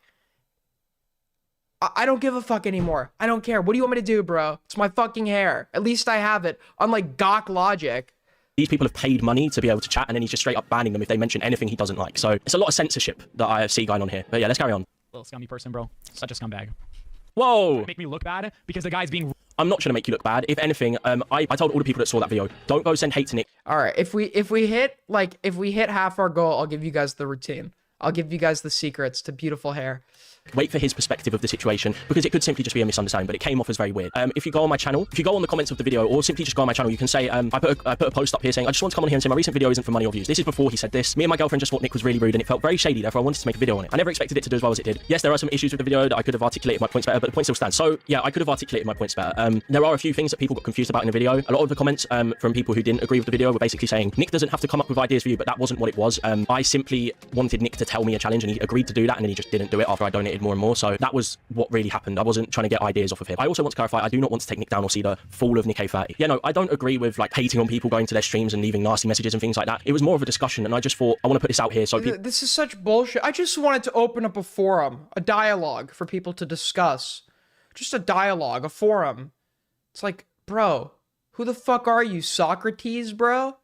I don't give a fuck anymore. I don't care. What do you want me to do, bro? It's my fucking hair. At least I have it. Unlike Gawk Logic. These people have paid money to be able to chat, and then he's just straight up banning them if they mention anything he doesn't like. So it's a lot of censorship that I see going on here. But yeah, let's carry on. Little scummy person, bro. Such a scumbag. Whoa! Make me look bad because the guy's being... I'm not trying to make you look bad. If anything, I told all the people that saw that video, don't go send hate to Nick. All right, if we hit half our goal, I'll give you guys the routine. I'll give you guys the secrets to beautiful hair. Wait for his perspective of the situation because it could simply just be a misunderstanding, but it came off as very weird. If you go on my channel, if you go on the comments of the video or simply just go on my channel, you can say, I put a post up here saying, I just want to come on here and say my recent video isn't for money or views. This is before he said this. Me and my girlfriend just thought Nick was really rude and it felt very shady, therefore I wanted to make a video on it. I never expected it to do as well as it did. Yes, there are some issues with the video that I could have articulated my points better, but the point still stands. So yeah, I could have articulated my points better. There are a few things that people got confused about in the video. A lot of the comments from people who didn't agree with the video were basically saying, Nick doesn't have to come up with ideas for you, but that wasn't what it was. I simply wanted Nick to tell me a challenge and he agreed to do that and then he just didn't do it after I donated more and more. So that was what really happened. I wasn't trying to get ideas off of him. I also want to clarify, I do not want to take Nick down or see the fall of Nick A30. Yeah, no, I don't agree with like hating on people going to their streams and leaving nasty messages and things like that. It was more of a discussion and I just thought I want to put this out here so people... This is such bullshit. I just wanted to open up a forum, a dialogue for people to discuss. Just a dialogue, a forum. It's like, bro, who the fuck are you, Socrates, bro?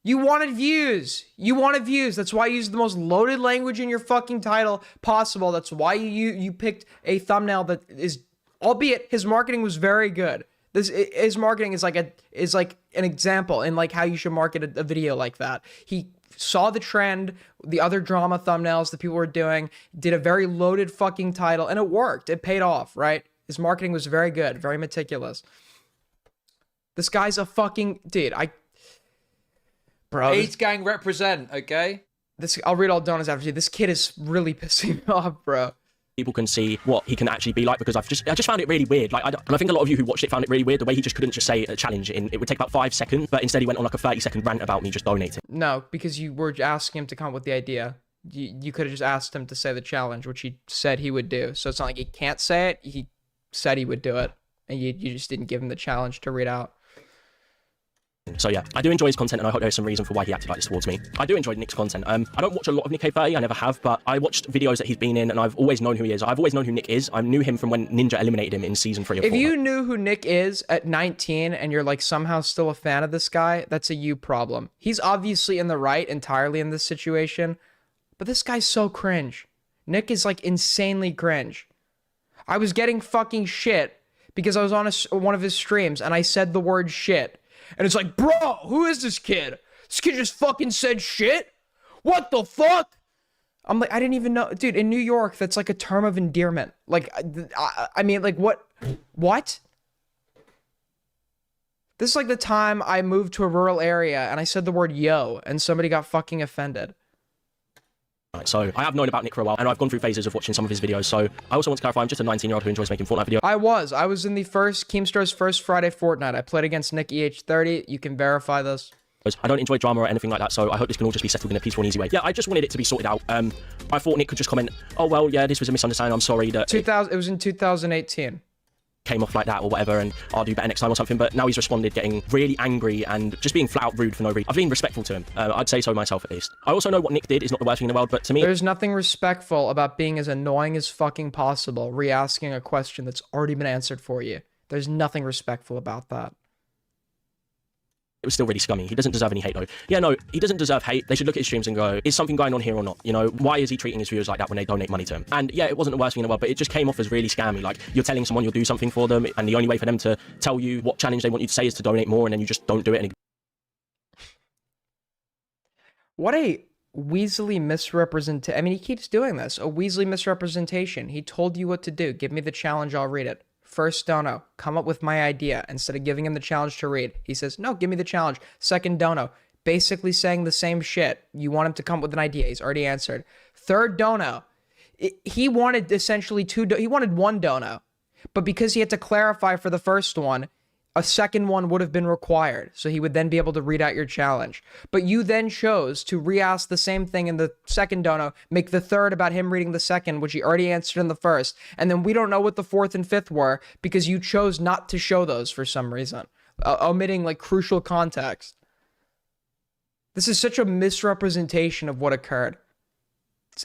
You wanted views. You wanted views. That's why you used the most loaded language in your fucking title possible. That's why you picked a thumbnail that is, albeit his marketing was very good. His marketing is like an example in like how you should market a video like that. He saw the trend, the other drama thumbnails that people were doing, did a very loaded fucking title, and it worked. It paid off, right? His marketing was very good, very meticulous. This guy's a fucking dude. Bro, AIDS gang represent, okay? I'll read all Donna's after you. This kid is really pissing me off, bro. People can see what he can actually be like because I just found it really weird. Like, and I think a lot of you who watched it found it really weird the way he just couldn't just say a challenge in. It would take about 5 seconds, but instead he went on like a 30-second rant about me just donating. No, because you were asking him to come up with the idea. You could have just asked him to say the challenge, which he said he would do. So it's not like he can't say it. He said he would do it, and you just didn't give him the challenge to read out. So yeah, I do enjoy his content, and I hope there's some reason for why he acted like this towards me. I do enjoy Nick's content. I don't watch a lot of Nick A30, I never have, but I watched videos that he's been in, and I've always known who he is. I've always known who Nick is. I knew him from when Ninja eliminated him in season 3 of If Fortnite. you knew who Nick is at 19 and you're like somehow still a fan of this guy, that's a you problem. He's obviously in the right entirely in this situation, but this guy's so cringe. Nick is like insanely cringe. I was getting fucking shit because I was on one of his streams and I said the word shit. And it's like, bro, who is this kid? This kid just fucking said shit? What the fuck? I'm like, I didn't even know. Dude, in New York, that's like a term of endearment. Like, I mean, like, what? What? This is like the time I moved to a rural area and I said the word yo and somebody got fucking offended. So I have known about Nick for a while, and I've gone through phases of watching some of his videos. So I also want to clarify, I'm just a 19-year-old who enjoys making Fortnite videos. I was in the Keemstar's first Friday Fortnite. I played against Nick EH30. You can verify this. I don't enjoy drama or anything like that, so I hope this can all just be settled in a peaceful and easy way. Yeah, I just wanted it to be sorted out. I thought Nick could just comment, oh, well, yeah, this was a misunderstanding, I'm sorry that it was in 2018. Came off like that or whatever, and I'll do better next time or something. But now he's responded getting really angry and just being flat out rude for no reason. I've been respectful to him. I'd say so myself at least. I also know what Nick did is not the worst thing in the world, but to me, there's nothing respectful about being as annoying as fucking possible, re-asking a question that's already been answered for you. There's nothing respectful about that. it was still really scummy. He doesn't deserve any hate though. Yeah, no, he doesn't deserve hate. They should look at his streams and go, is something going on here or not? You know, why is he treating his viewers like that when they donate money to him? And yeah, it wasn't the worst thing in the world, but it just came off as really scammy. Like, you're telling someone you'll do something for them, and the only way for them to tell you what challenge they want you to say is to donate more, and then you just don't do it. What a Weasley misrepresentation. I mean, he keeps doing this. A Weasley misrepresentation. He told you what to do. Give me the challenge, I'll read it. First dono, come up with my idea. Instead of giving him the challenge to read, he says, no, give me the challenge. Second dono, basically saying the same shit. You want him to come up with an idea. He's already answered. Third dono, he wanted essentially he wanted one dono. But because he had to clarify for the first one, a second one would have been required, so he would then be able to read out your challenge. But you then chose to re-ask the same thing in the second dono, make the third about him reading the second, which he already answered in the first, and then we don't know what the fourth and fifth were because you chose not to show those for some reason, omitting like crucial context. This is such a misrepresentation of what occurred.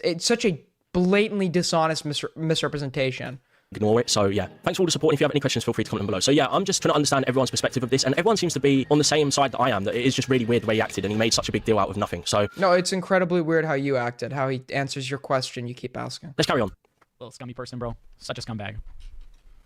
It's such a blatantly dishonest misrepresentation. Ignore it. So yeah, thanks for all the support. If you have any questions, feel free to comment below. So yeah, I'm just trying to understand everyone's perspective of this, and everyone seems to be on the same side that I am, that it is just really weird the way he acted, and he made such a big deal out of nothing. So no, it's incredibly weird how you acted, how he answers your question you keep asking. Let's carry on. Little scummy person, bro. Such a scumbag.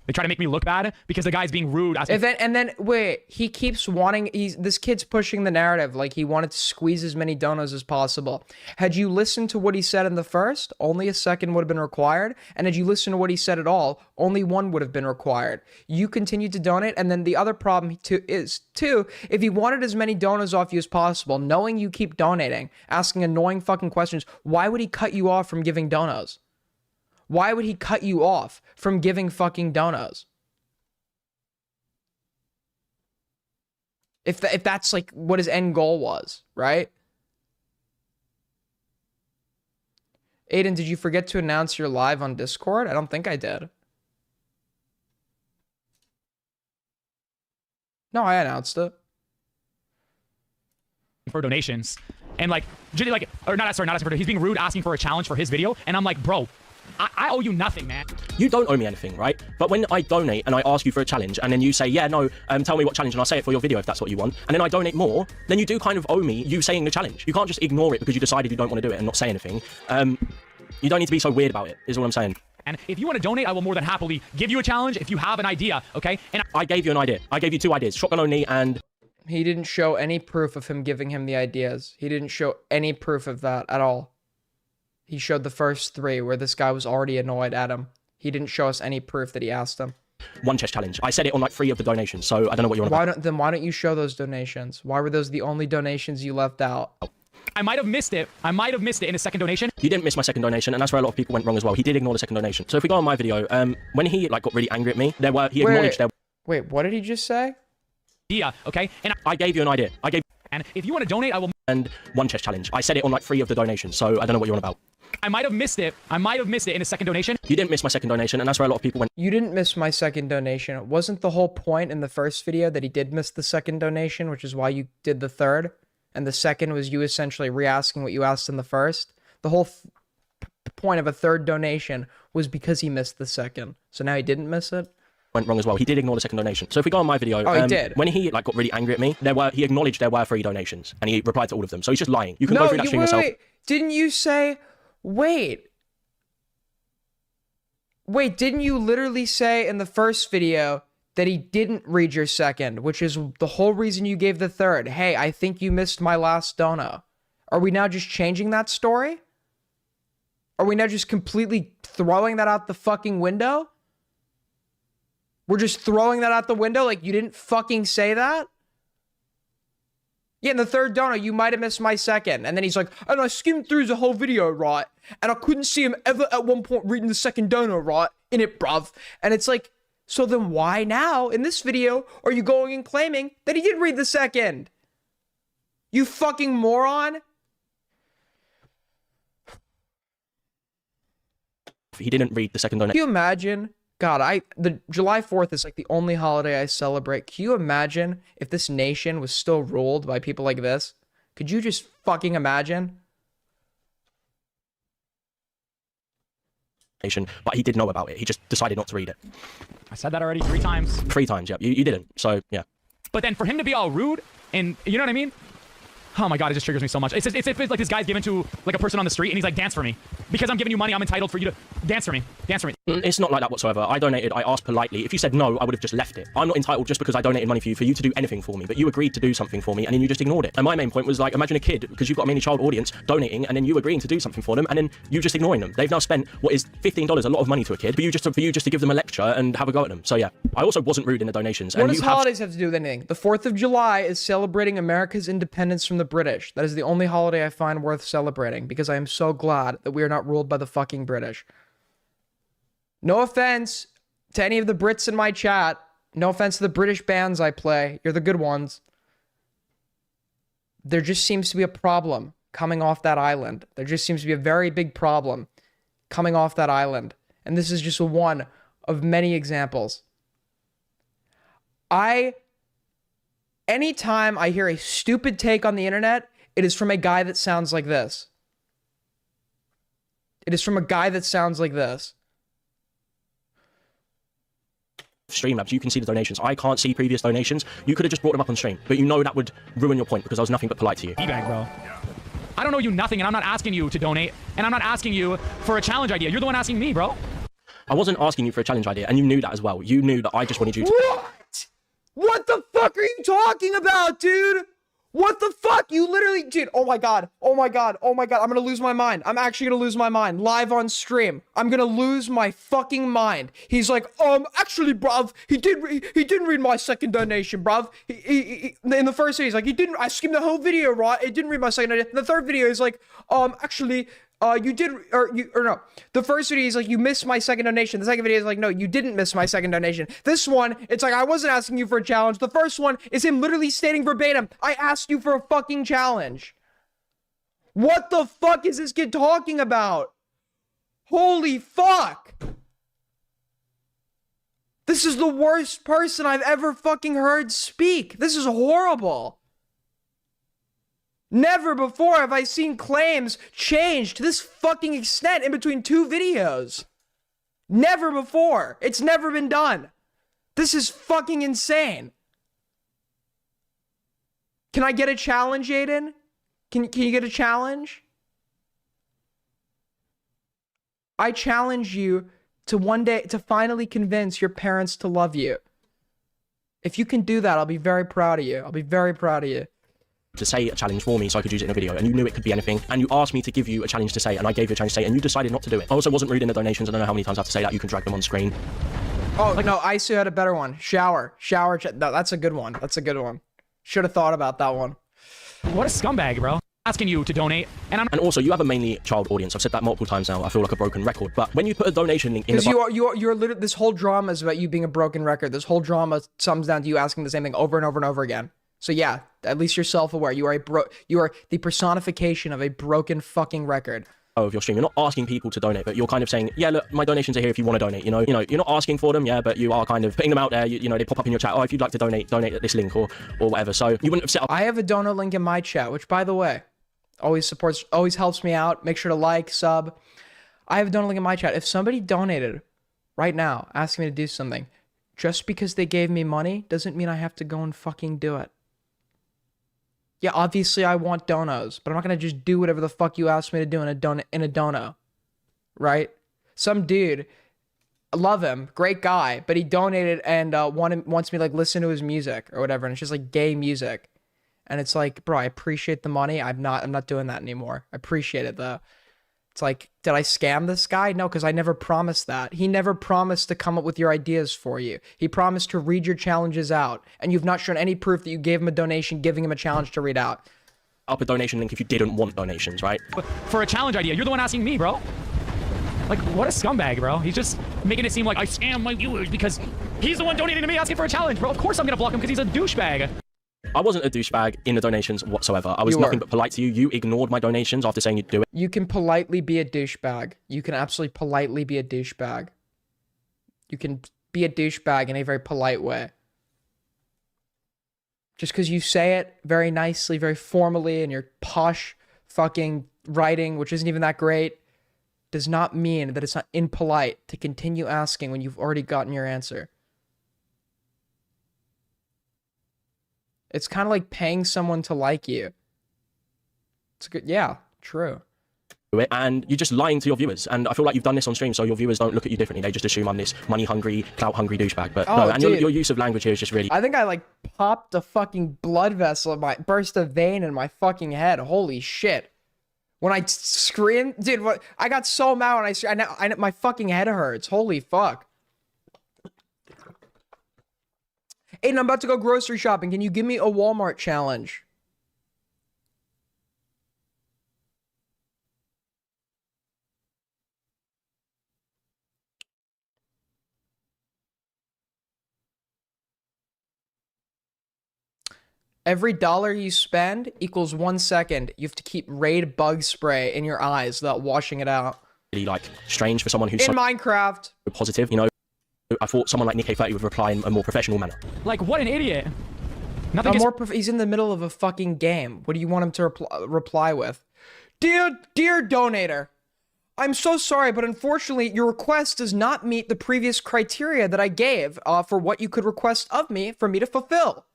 They try to make me look bad because the guy's being rude. And then wait, he keeps wanting. This kid's pushing the narrative like he wanted to squeeze as many donos as possible. Had you listened to what he said in the first, only a second would have been required. And had you listened to what he said at all, only one would have been required. You continued to donate, and then the other problem is if he wanted as many donos off you as possible, knowing you keep donating, asking annoying fucking questions, why would he cut you off from giving donos? Why would he cut you off from giving fucking donos? If that's like what his end goal was, right? Aiden, did you forget to announce you're live on Discord? I don't think I did. No, I announced it. For donations. And like, or not asking for, he's being rude asking for a challenge for his video. And I'm like, bro, I owe you nothing, man. You don't owe me anything, right? But when I donate and I ask you for a challenge, and then you say, yeah, no, tell me what challenge, and I'll say it for your video if that's what you want, and then I donate more, then you do kind of owe me you saying the challenge. You can't just ignore it because you decided you don't want to do it and not say anything. You don't need to be so weird about it, is all I'm saying. And if you want to donate, I will more than happily give you a challenge if you have an idea, okay? And I gave you an idea. I gave you 2 ideas, shotgun only and... He didn't show any proof of him giving him the ideas. He didn't show any proof of that at all. He showed the first 3 where this guy was already annoyed at him. He didn't show us any proof that he asked him. 1 chest challenge. I said it on like 3 of the donations, so I don't know what you want. Why don't you show those donations? Why were those the only donations you left out? I might have missed it. I might have missed it in a second donation. You didn't miss my second donation, and that's where a lot of people went wrong as well. He did ignore the second donation. So if we go on my video, when he like got really angry at me, he acknowledged there. Wait, what did he just say? Yeah, okay. And I gave you an idea. And if you want to donate, I will. And 1 chest challenge. I said it on like 3 of the donations, so I don't know what you want about. I might have missed it. I might have missed it in a second donation. You didn't miss my second donation, and that's where a lot of people went. You didn't miss my second donation. It wasn't the whole point in the first video that he did miss the second donation, which is why you did the third. And the second was you essentially re-asking what you asked in the first. The whole point of a third donation was because he missed the second. So now he didn't miss it. Went wrong as well. He did ignore the second donation. So if we go on my video, he did. When he like got really angry at me, he acknowledged there were 3 donations, and he replied to all of them. So he's just lying. You can go through that stream yourself. Wait. Didn't you say? Wait, didn't you literally say in the first video that he didn't read your second, which is the whole reason you gave the third? Hey, I think you missed my last dono. Are we now just changing that story? Are we now just completely throwing that out the fucking window? We're just throwing that out the window like you didn't fucking say that? Yeah, in the third dono, you might have missed my second. And then he's like, and I skimmed through the whole video, right? And I couldn't see him ever at one point reading the second dono, right? In it, bruv. And it's like, so then why now, in this video, are you going and claiming that he did read the second? You fucking moron. He didn't read the second donation. Can you imagine? God, the July 4th is like the only holiday I celebrate. Can you imagine if this nation was still ruled by people like this? Could you just fucking imagine? But he did know about it. He just decided not to read it. I said that already 3 times. 3 times, yeah. You didn't. So, yeah. But then for him to be all rude and, you know what I mean? Oh my God, it just triggers me so much. It's if like this guy's given to like a person on the street and he's like, dance for me. Because I'm giving you money, I'm entitled for you to dance for me. Dance for me. It's not like that whatsoever. I donated, I asked politely. If you said no, I would have just left it. I'm not entitled just because I donated money for you to do anything for me. But you agreed to do something for me and then you just ignored it. And my main point was like, imagine a kid, because you've got a mainly child audience, donating and then you agreeing to do something for them and then you just ignoring them. They've now spent what is $15, a lot of money to a kid, for you just to give them a lecture and have a go at them. So yeah, I also wasn't rude in the donations. What does holidays have to do with anything? The 4th of July is celebrating America's independence from the British. That is the only holiday I find worth celebrating because I am so glad that we are not ruled by the fucking British. No offense to any of the Brits in my chat. No offense to the British bands I play. You're the good ones. There just seems to be a problem coming off that island. There just seems to be a very big problem coming off that island. And this is just one of many examples. Anytime I hear a stupid take on the internet, it is from a guy that sounds like this. It is from a guy that sounds like this. Streamlabs, you can see the donations. I can't see previous donations. You could have just brought them up on stream, but you know that would ruin your point because I was nothing but polite to you. Teabag, bro. I don't know you nothing, and I'm not asking you to donate, and I'm not asking you for a challenge idea. You're the one asking me, bro. I wasn't asking you for a challenge idea, and you knew that as well. You knew that I just wanted you to... What? What the fuck are you talking about, dude? What the fuck? You literally, dude, oh my God. Oh my God. Oh my God. I'm gonna lose my mind. I'm actually gonna lose my mind. Live on stream. I'm gonna lose my fucking mind. He's like, actually, bruv, he didn't read my second donation, bruv. He in the first video, he's like, I skimmed the whole video, right? He didn't read my second donation. In the third video, he's like, actually, no. The first video is like, you missed my second donation. The second video is like, no, you didn't miss my second donation. This one, it's like, I wasn't asking you for a challenge. The first one is him literally stating verbatim, I asked you for a fucking challenge. What the fuck is this kid talking about? Holy fuck. This is the worst person I've ever fucking heard speak. This is horrible. Never before have I seen claims change to this fucking extent in between 2 videos. Never before. It's never been done. This is fucking insane. Can I get a challenge, Aiden? Can you get a challenge? I challenge you to one day to finally convince your parents to love you. If you can do that, I'll be very proud of you. I'll be very proud of you. To say a challenge for me so I could use it in a video, and you knew it could be anything, and you asked me to give you a challenge to say, and I gave you a challenge to say, and you decided not to do it. I also wasn't rude in the donations. I don't know how many times I have to say that. You can drag them on screen. Oh, like, no, Isu had a better one. Shower. No, that's a good one. That's a good one. Should have thought about that one. What a scumbag, bro. Asking you to donate, and also you have a mainly child audience. I've said that multiple times now. I feel like a broken record. But when you put a donation link in the you're literally, this whole drama is about you being a broken record. This whole drama sums down to you asking the same thing over and over and over again. So yeah, at least you're self-aware. You are the personification of a broken fucking record. of your stream. You're not asking people to donate, but you're kind of saying, yeah, look, my donations are here if you want to donate. You know, you're not asking for them, yeah, but you are kind of putting them out there. You know, they pop up in your chat. Oh, if you'd like to donate at this link or whatever. So you wouldn't have set up. I have a donor link in my chat, which, by the way, always helps me out. Make sure to like, sub. I have a donor link in my chat. If somebody donated right now, asking me to do something, just because they gave me money doesn't mean I have to go and fucking do it. Yeah, obviously I want donos, but I'm not gonna just do whatever the fuck you asked me to do in a dono, right? Some dude, I love him, great guy, but he donated and wants me to like listen to his music or whatever, and it's just like gay music, and it's like, bro, I appreciate the money. I'm not doing that anymore. I appreciate it though. It's like, did I scam this guy? No, because I never promised that. He never promised to come up with your ideas for you. He promised to read your challenges out, and you've not shown any proof that you gave him a donation, giving him a challenge to read out. Up a donation link if you didn't want donations, right? But for a challenge idea, you're the one asking me, bro. Like, what a scumbag, bro. He's just making it seem like I scam my viewers because he's the one donating to me asking for a challenge, bro. Of course I'm gonna block him because he's a douchebag. I wasn't a douchebag in the donations whatsoever. I was nothing but polite to you. You ignored my donations after saying you'd do it. You can politely be a douchebag. You can absolutely politely be a douchebag. You can be a douchebag in a very polite way. Just because you say it very nicely, very formally, in your posh fucking writing, which isn't even that great, does not mean that it's not impolite to continue asking when you've already gotten your answer. It's kind of like paying someone to like you. It's good. Yeah, true. And you're just lying to your viewers. And I feel like you've done this on stream so your viewers don't look at you differently. They just assume I'm this money-hungry, clout-hungry douchebag. But no, and your use of language here is just really... I think I like popped a fucking blood vessel, burst a vein in my fucking head. Holy shit. When I screamed, dude, what? I got so mad when I screamed. My fucking head hurts. Holy fuck. Aiden, I'm about to go grocery shopping. Can you give me a Walmart challenge? Every dollar you spend equals 1 second. You have to keep Raid bug spray in your eyes without washing it out. Really, like, strange for someone who's in Minecraft. Positive, you know. I thought someone like Nick A30 would reply in a more professional manner. Like, what an idiot. He's in the middle of a fucking game. What do you want him to reply with? Dear donator, I'm so sorry, but unfortunately, your request does not meet the previous criteria that I gave for what you could request of me for me to fulfill.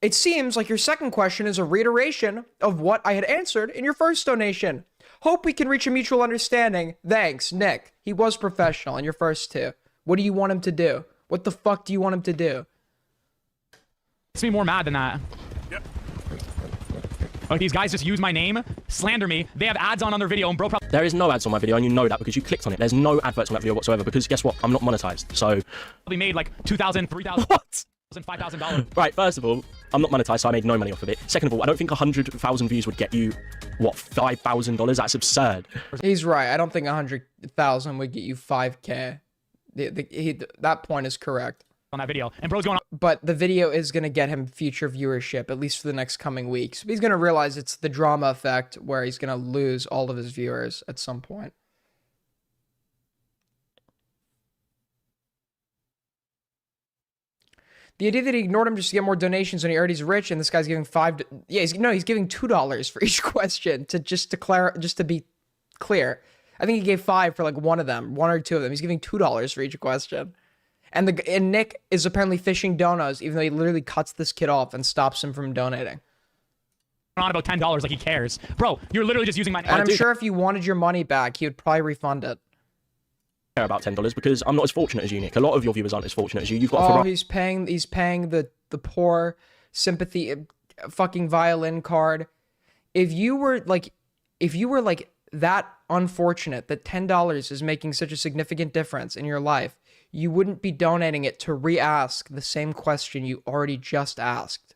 It seems like your second question is a reiteration of what I had answered in your first donation. Hope we can reach a mutual understanding. Thanks, Nick. He was professional in your first two. What do you want him to do? What the fuck do you want him to do? Makes me more mad than that. Yep. Like, these guys just use my name, slander me. They have ads on their video, and bro. There is no ads on my video, and you know that because you clicked on it. There's no adverts on that video whatsoever because guess what? I'm not monetized. So probably made like $2,000, $3,000, what? $5,000. Right. First of all, I'm not monetized, so I made no money off of it. Second of all, I don't think 100,000 views would get you what, $5,000. That's absurd. He's right. I don't think 100,000 would get you 5K. That point is correct. On that video, and bro's going on. But the video is going to get him future viewership, at least for the next coming weeks. He's going to realize it's the drama effect where he's going to lose all of his viewers at some point. The idea that he ignored him just to get more donations when he already is rich, and this guy's giving he's giving $2 for each question just to be clear. I think he gave 5 for like one or two of them. He's giving $2 for each question. And Nick is apparently fishing donos, even though he literally cuts this kid off and stops him from donating. On about $10 like he cares. Bro, you're literally just using my... And I'm sure if you wanted your money back, he would probably refund it. Care about $10 because I'm not as fortunate as you, Nick. A lot of your viewers aren't as fortunate as you. You've got he's paying the poor sympathy fucking violin card. If you were like that unfortunate that $10 is making such a significant difference in your life, you wouldn't be donating it to re-ask the same question you already just asked.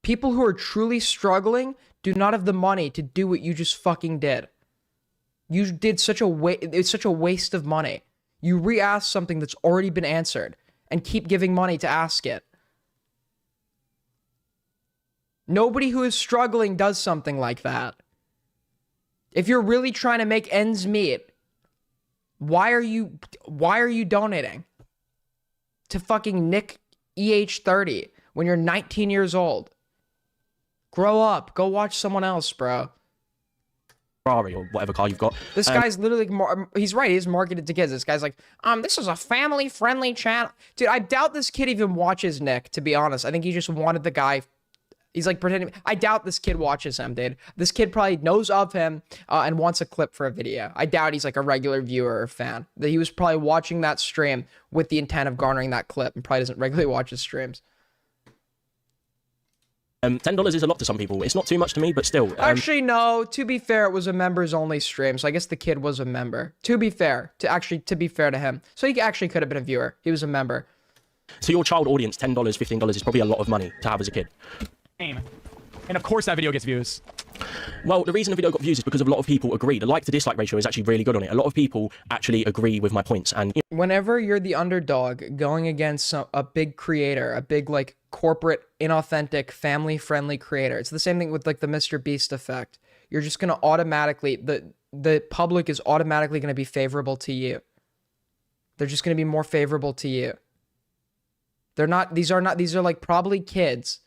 People who are truly struggling do not have the money to do what you just fucking did. You did it's such a waste of money. You re-ask something that's already been answered and keep giving money to ask it. Nobody who is struggling does something like that. If you're really trying to make ends meet, why are you donating to fucking Nick EH30 when you're 19 years old? Grow up. Go watch someone else, bro. Ferrari or whatever car you've got. This guy's literally, he's right, he's marketed to kids. This guy's like, this is a family-friendly channel. Dude, I doubt this kid even watches Nick, to be honest. I think he just wanted the guy. He's like pretending. I doubt this kid watches him, dude. This kid probably knows of him and wants a clip for a video. I doubt he's like a regular viewer or fan. That he was probably watching that stream with the intent of garnering that clip and probably doesn't regularly watch his streams. $10 is a lot to some people. It's not too much to me, but still. Actually, no. To be fair, it was a members only stream, so I guess the kid was a member. To be fair, to be fair to him, so he actually could have been a viewer. He was a member. To your child audience, $10, $15 is probably a lot of money to have as a kid. And of course that video gets views. Well, the reason the video got views is because a lot of people agree. The like to dislike ratio is actually really good on it. A lot of people actually agree with my points. And whenever you're the underdog going against a big creator, a big like corporate, inauthentic, family-friendly creator, it's the same thing with like the Mr. Beast effect. You're just gonna automatically, the public is automatically gonna be favorable to you. They're just gonna be more favorable to you. These are like probably kids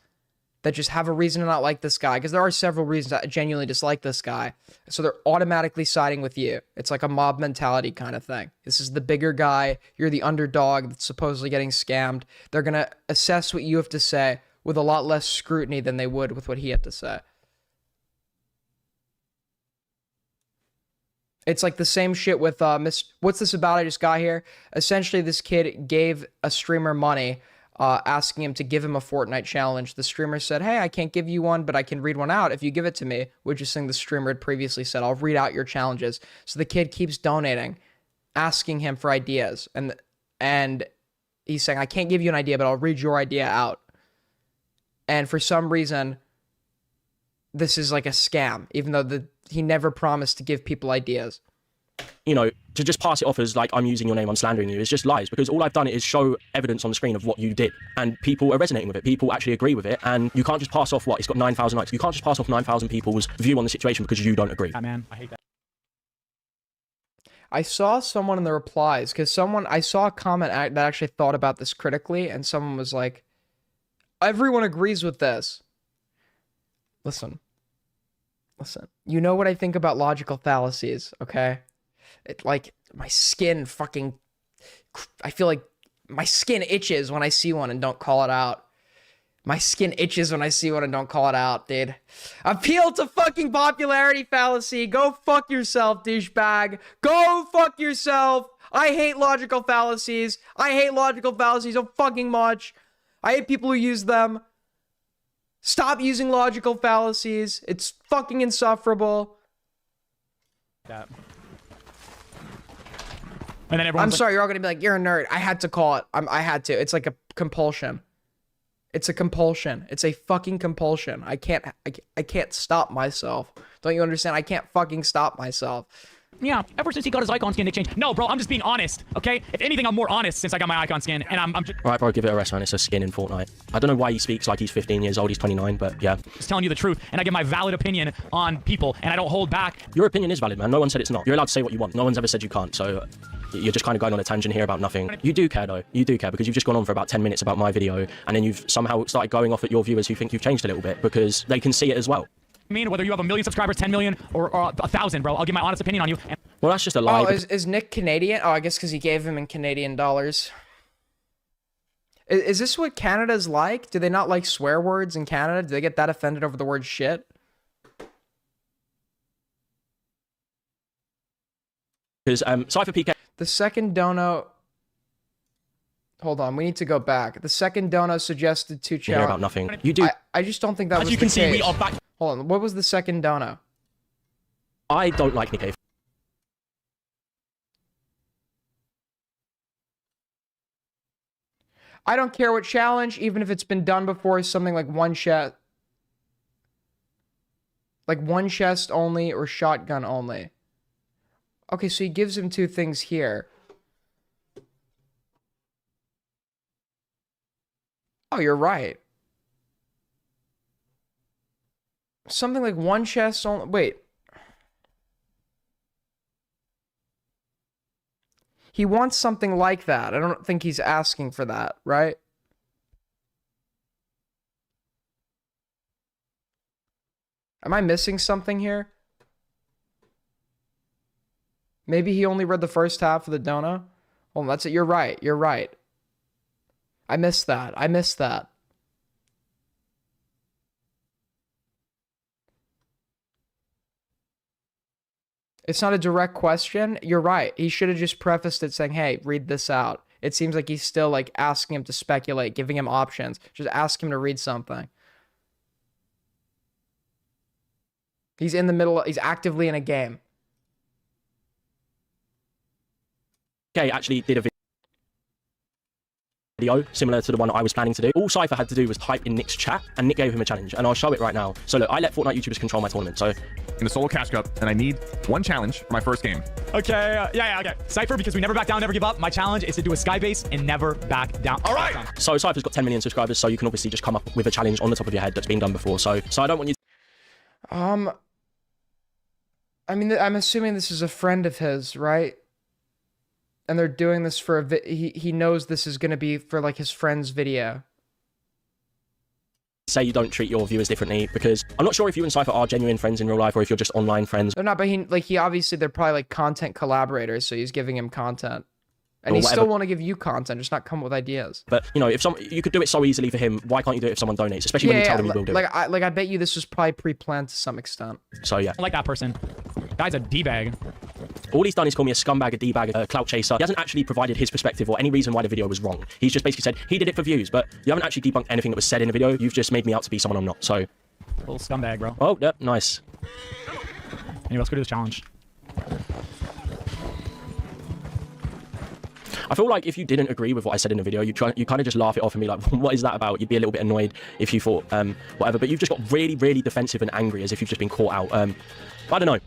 that just have a reason to not like this guy, because there are several reasons I genuinely dislike this guy. So they're automatically siding with you. It's like a mob mentality kind of thing. This is the bigger guy. You're the underdog that's supposedly getting scammed. They're going to assess what you have to say with a lot less scrutiny than they would with what he had to say. It's like the same shit with, what's this about I just got here? Essentially, this kid gave a streamer money, asking him to give him a Fortnite challenge. The streamer said, hey, I can't give you one, but I can read one out if you give it to me, which is something the streamer had previously said. I'll read out your challenges. So the kid keeps donating, asking him for ideas. And he's saying, I can't give you an idea, but I'll read your idea out. And for some reason, this is like a scam, even though he never promised to give people ideas. You know, to just pass it off as like, I'm using your name, I'm slandering you, it's just lies, because all I've done is show evidence on the screen of what you did, and people are resonating with it. People actually agree with it, and you can't just pass off it's got 9,000 likes. You can't just pass off 9,000 people's view on the situation because you don't agree. Man, I hate that. I saw someone in the replies, because I saw a comment that actually thought about this critically, and someone was like, everyone agrees with this. Listen, you know what I think about logical fallacies, okay? Like, my skin fucking, I feel like my skin itches when I see one and don't call it out. My skin itches when I see one and don't call it out, dude. Appeal to fucking popularity fallacy. Go fuck yourself, douchebag. Go fuck yourself. I hate logical fallacies. I hate logical fallacies so fucking much. I hate people who use them. Stop using logical fallacies. It's fucking insufferable. That. And then everyone's I'm sorry, you're all gonna be like, you're a nerd. I had to call it. I had to. It's like a compulsion. It's a compulsion. It's a fucking compulsion. I can't stop myself. Don't you understand? I can't fucking stop myself. Yeah, ever since he got his icon skin, Nick changed. No, bro, I'm just being honest, okay? If anything, I'm more honest since I got my icon skin, and I'm just... Alright, bro, give it a rest, man. It's a skin in Fortnite. I don't know why he speaks like he's 15 years old. He's 29, but yeah. Just telling you the truth, and I give my valid opinion on people, and I don't hold back. Your opinion is valid, man. No one said it's not. You're allowed to say what you want. No one's ever said you can't, so... You're just kind of going on a tangent here about nothing. You do care, though. You do care, because you've just gone on for about 10 minutes about my video, and then you've somehow started going off at your viewers who think you've changed a little bit, because they can see it as well. I mean, whether you have 1 million subscribers, 10 million, or 1,000, bro, I'll give my honest opinion on you. Well, that's just a lie. Oh, is Nick Canadian? Oh, I guess because he gave him in Canadian dollars. Is this what Canada's like? Do they not like swear words in Canada? Do they get that offended over the word shit? Because Cypher PK. The second dono. Hold on, we need to go back. The second dono suggested to challenge. About nothing. You do. I just don't think that was the case. As you can see, we are back. Hold on, what was the second dono? I don't like Nick A. I don't care what challenge, even if it's been done before, something like one chest only or shotgun only. Okay, so he gives him two things here. Oh, you're right. Something like one chest only. Wait. He wants something like that. I don't think he's asking for that, right? Am I missing something here? Maybe he only read the first half of the dono? Well, that's it. You're right. You're right. I missed that. I missed that. It's not a direct question. You're right. He should have just prefaced it saying, hey, read this out. It seems like he's still like asking him to speculate, giving him options. Just ask him to read something. He's in the middle. He's actively in a game. Okay, actually did a video similar to the one I was planning to do. All Cypher had to do was type in Nick's chat, and Nick gave him a challenge, and I'll show it right now. So look, I let Fortnite YouTubers control my tournament, so... In the solo cash cup, and I need one challenge for my first game. Okay, yeah, okay. Cypher, because we never back down, never give up. My challenge is to do a sky base and never back down. All right! So Cypher's got 10 million subscribers, so you can obviously just come up with a challenge on the top of your head that's been done before. So I don't want you... I mean, I'm assuming this is a friend of his, right? And they're doing this for a he knows this is going to be for like his friend's video. Say you don't treat your viewers differently, because I'm not sure if you and Cypher are genuine friends in real life or if you're just online friends. They're not, but he obviously, they're probably like content collaborators, so he's giving him content. And he still want to give you content, just not come up with ideas. But, you know, if you could do it so easily for him, why can't you do it if someone donates? Especially when you tell them you will do it. I bet you this was probably pre-planned to some extent. So, yeah. I like that person. Guy's a D-bag. All he's done is call me a scumbag, a D-bag, a clout chaser. He hasn't actually provided his perspective or any reason why the video was wrong. He's just basically said he did it for views, but you haven't actually debunked anything that was said in the video. You've just made me out to be someone I'm not, so... Little scumbag, bro. Oh, yeah, nice. Anyway, let's go do this challenge. I feel like if you didn't agree with what I said in the video, you kind of just laugh it off and be like, what is that about? You'd be a little bit annoyed if you thought whatever, but you've just got really, really defensive and angry as if you've just been caught out. I don't know.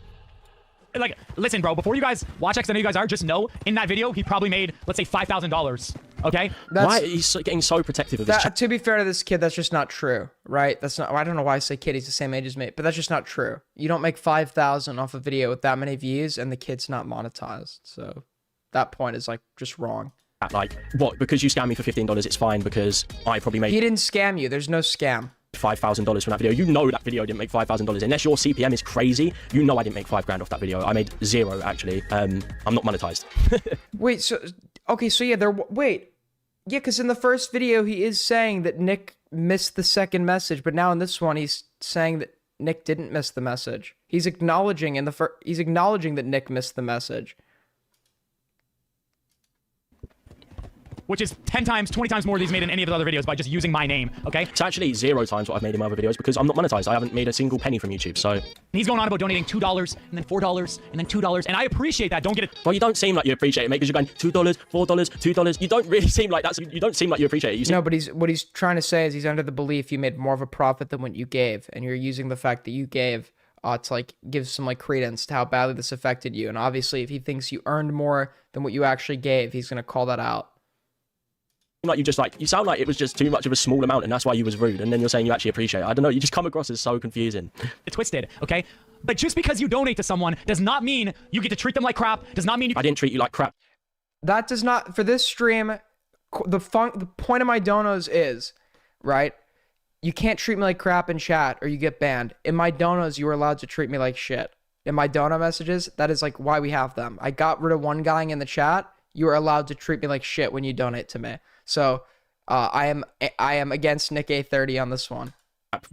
Like, listen, bro, before you guys watch X, I know you guys are, just know, in that video, he probably made, let's say, $5,000, okay? Why he's getting so protective of his chat? To be fair to this kid, that's just not true, right? That's not, I don't know why I say kid, he's the same age as me, but that's just not true. You don't make 5,000 off a video with that many views, and the kid's not monetized, so that point is, like, just wrong. Like, what, because you scammed me for $15, it's fine, because I probably made... He didn't scam you, there's no scam. $5,000 from that video. You know that video didn't make $5,000. Unless your CPM is crazy, you know I didn't make $5 grand off that video. I made zero, actually. I'm not monetized. Wait, so... Okay, so yeah, wait. Yeah, because in the first video, he is saying that Nick missed the second message, but now in this one, he's saying that Nick didn't miss the message. He's acknowledging he's acknowledging that Nick missed the message. Which is 10 times, 20 times more than he's made in any of his other videos by just using my name, okay? It's actually 0 times what I've made in my other videos because I'm not monetized. I haven't made a single penny from YouTube, so... He's going on about donating $2 and then $4 and then $2, and I appreciate that. Don't get it... Well, you don't seem like you appreciate it, mate, because you're going $2, $4, $2. You don't really seem like that. You don't seem like you appreciate it. No, but what he's trying to say is he's under the belief you made more of a profit than what you gave, and you're using the fact that you gave to like give some like credence to how badly this affected you. And obviously, if he thinks you earned more than what you actually gave, he's gonna call that out. Like you sound like it was just too much of a small amount and that's why you was rude, and then you're saying you actually appreciate it. I don't know, you just come across as so confusing. It's twisted, okay? But just because you donate to someone does not mean you get to treat them like crap, does not mean you... I didn't treat you like crap. That does not, for this stream, the point of my donos is, right, you can't treat me like crap in chat or you get banned. In my donos, you are allowed to treat me like shit. In my dono messages, that is like why we have them. I got rid of one guy in the chat. You are allowed to treat me like shit when you donate to me. So I am against Nick A30 on this one.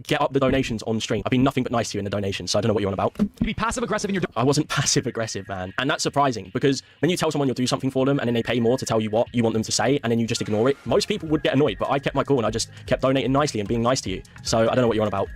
Get up the donations on stream. I've been nothing but nice to you in the donations, so I don't know what you're on about. You be passive aggressive in your... I wasn't passive aggressive, man. And that's surprising because when you tell someone you'll do something for them and then they pay more to tell you what you want them to say and then you just ignore it, most people would get annoyed, but I kept my cool and I just kept donating nicely and being nice to you. So I don't know what you're on about.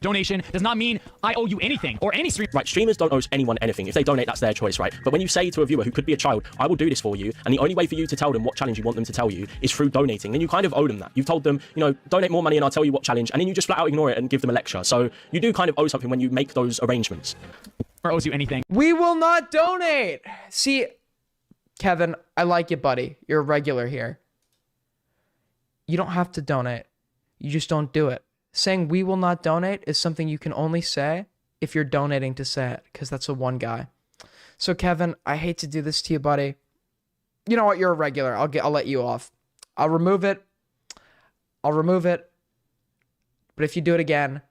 Donation does not mean I owe you anything or any stream. Right, streamers don't owe anyone anything. If they donate, that's their choice, right? But when you say to a viewer who could be a child, I will do this for you, and the only way for you to tell them what challenge you want them to tell you is through donating, then you kind of owe them that. You've told them, you know, donate more money and I'll tell you what challenge, and then you just flat out ignore it and give them a lecture. So you do kind of owe something when you make those arrangements. Or owes you anything. We will not donate! See, Kevin, I like you, buddy. You're a regular here. You don't have to donate. You just don't do it. saying we will not donate is something you can only say if you're donating to say it, because that's the one guy. So Kevin, I hate to do this to you, buddy. You know what? You're a regular. I'll let you off. I'll remove it. But if you do it again,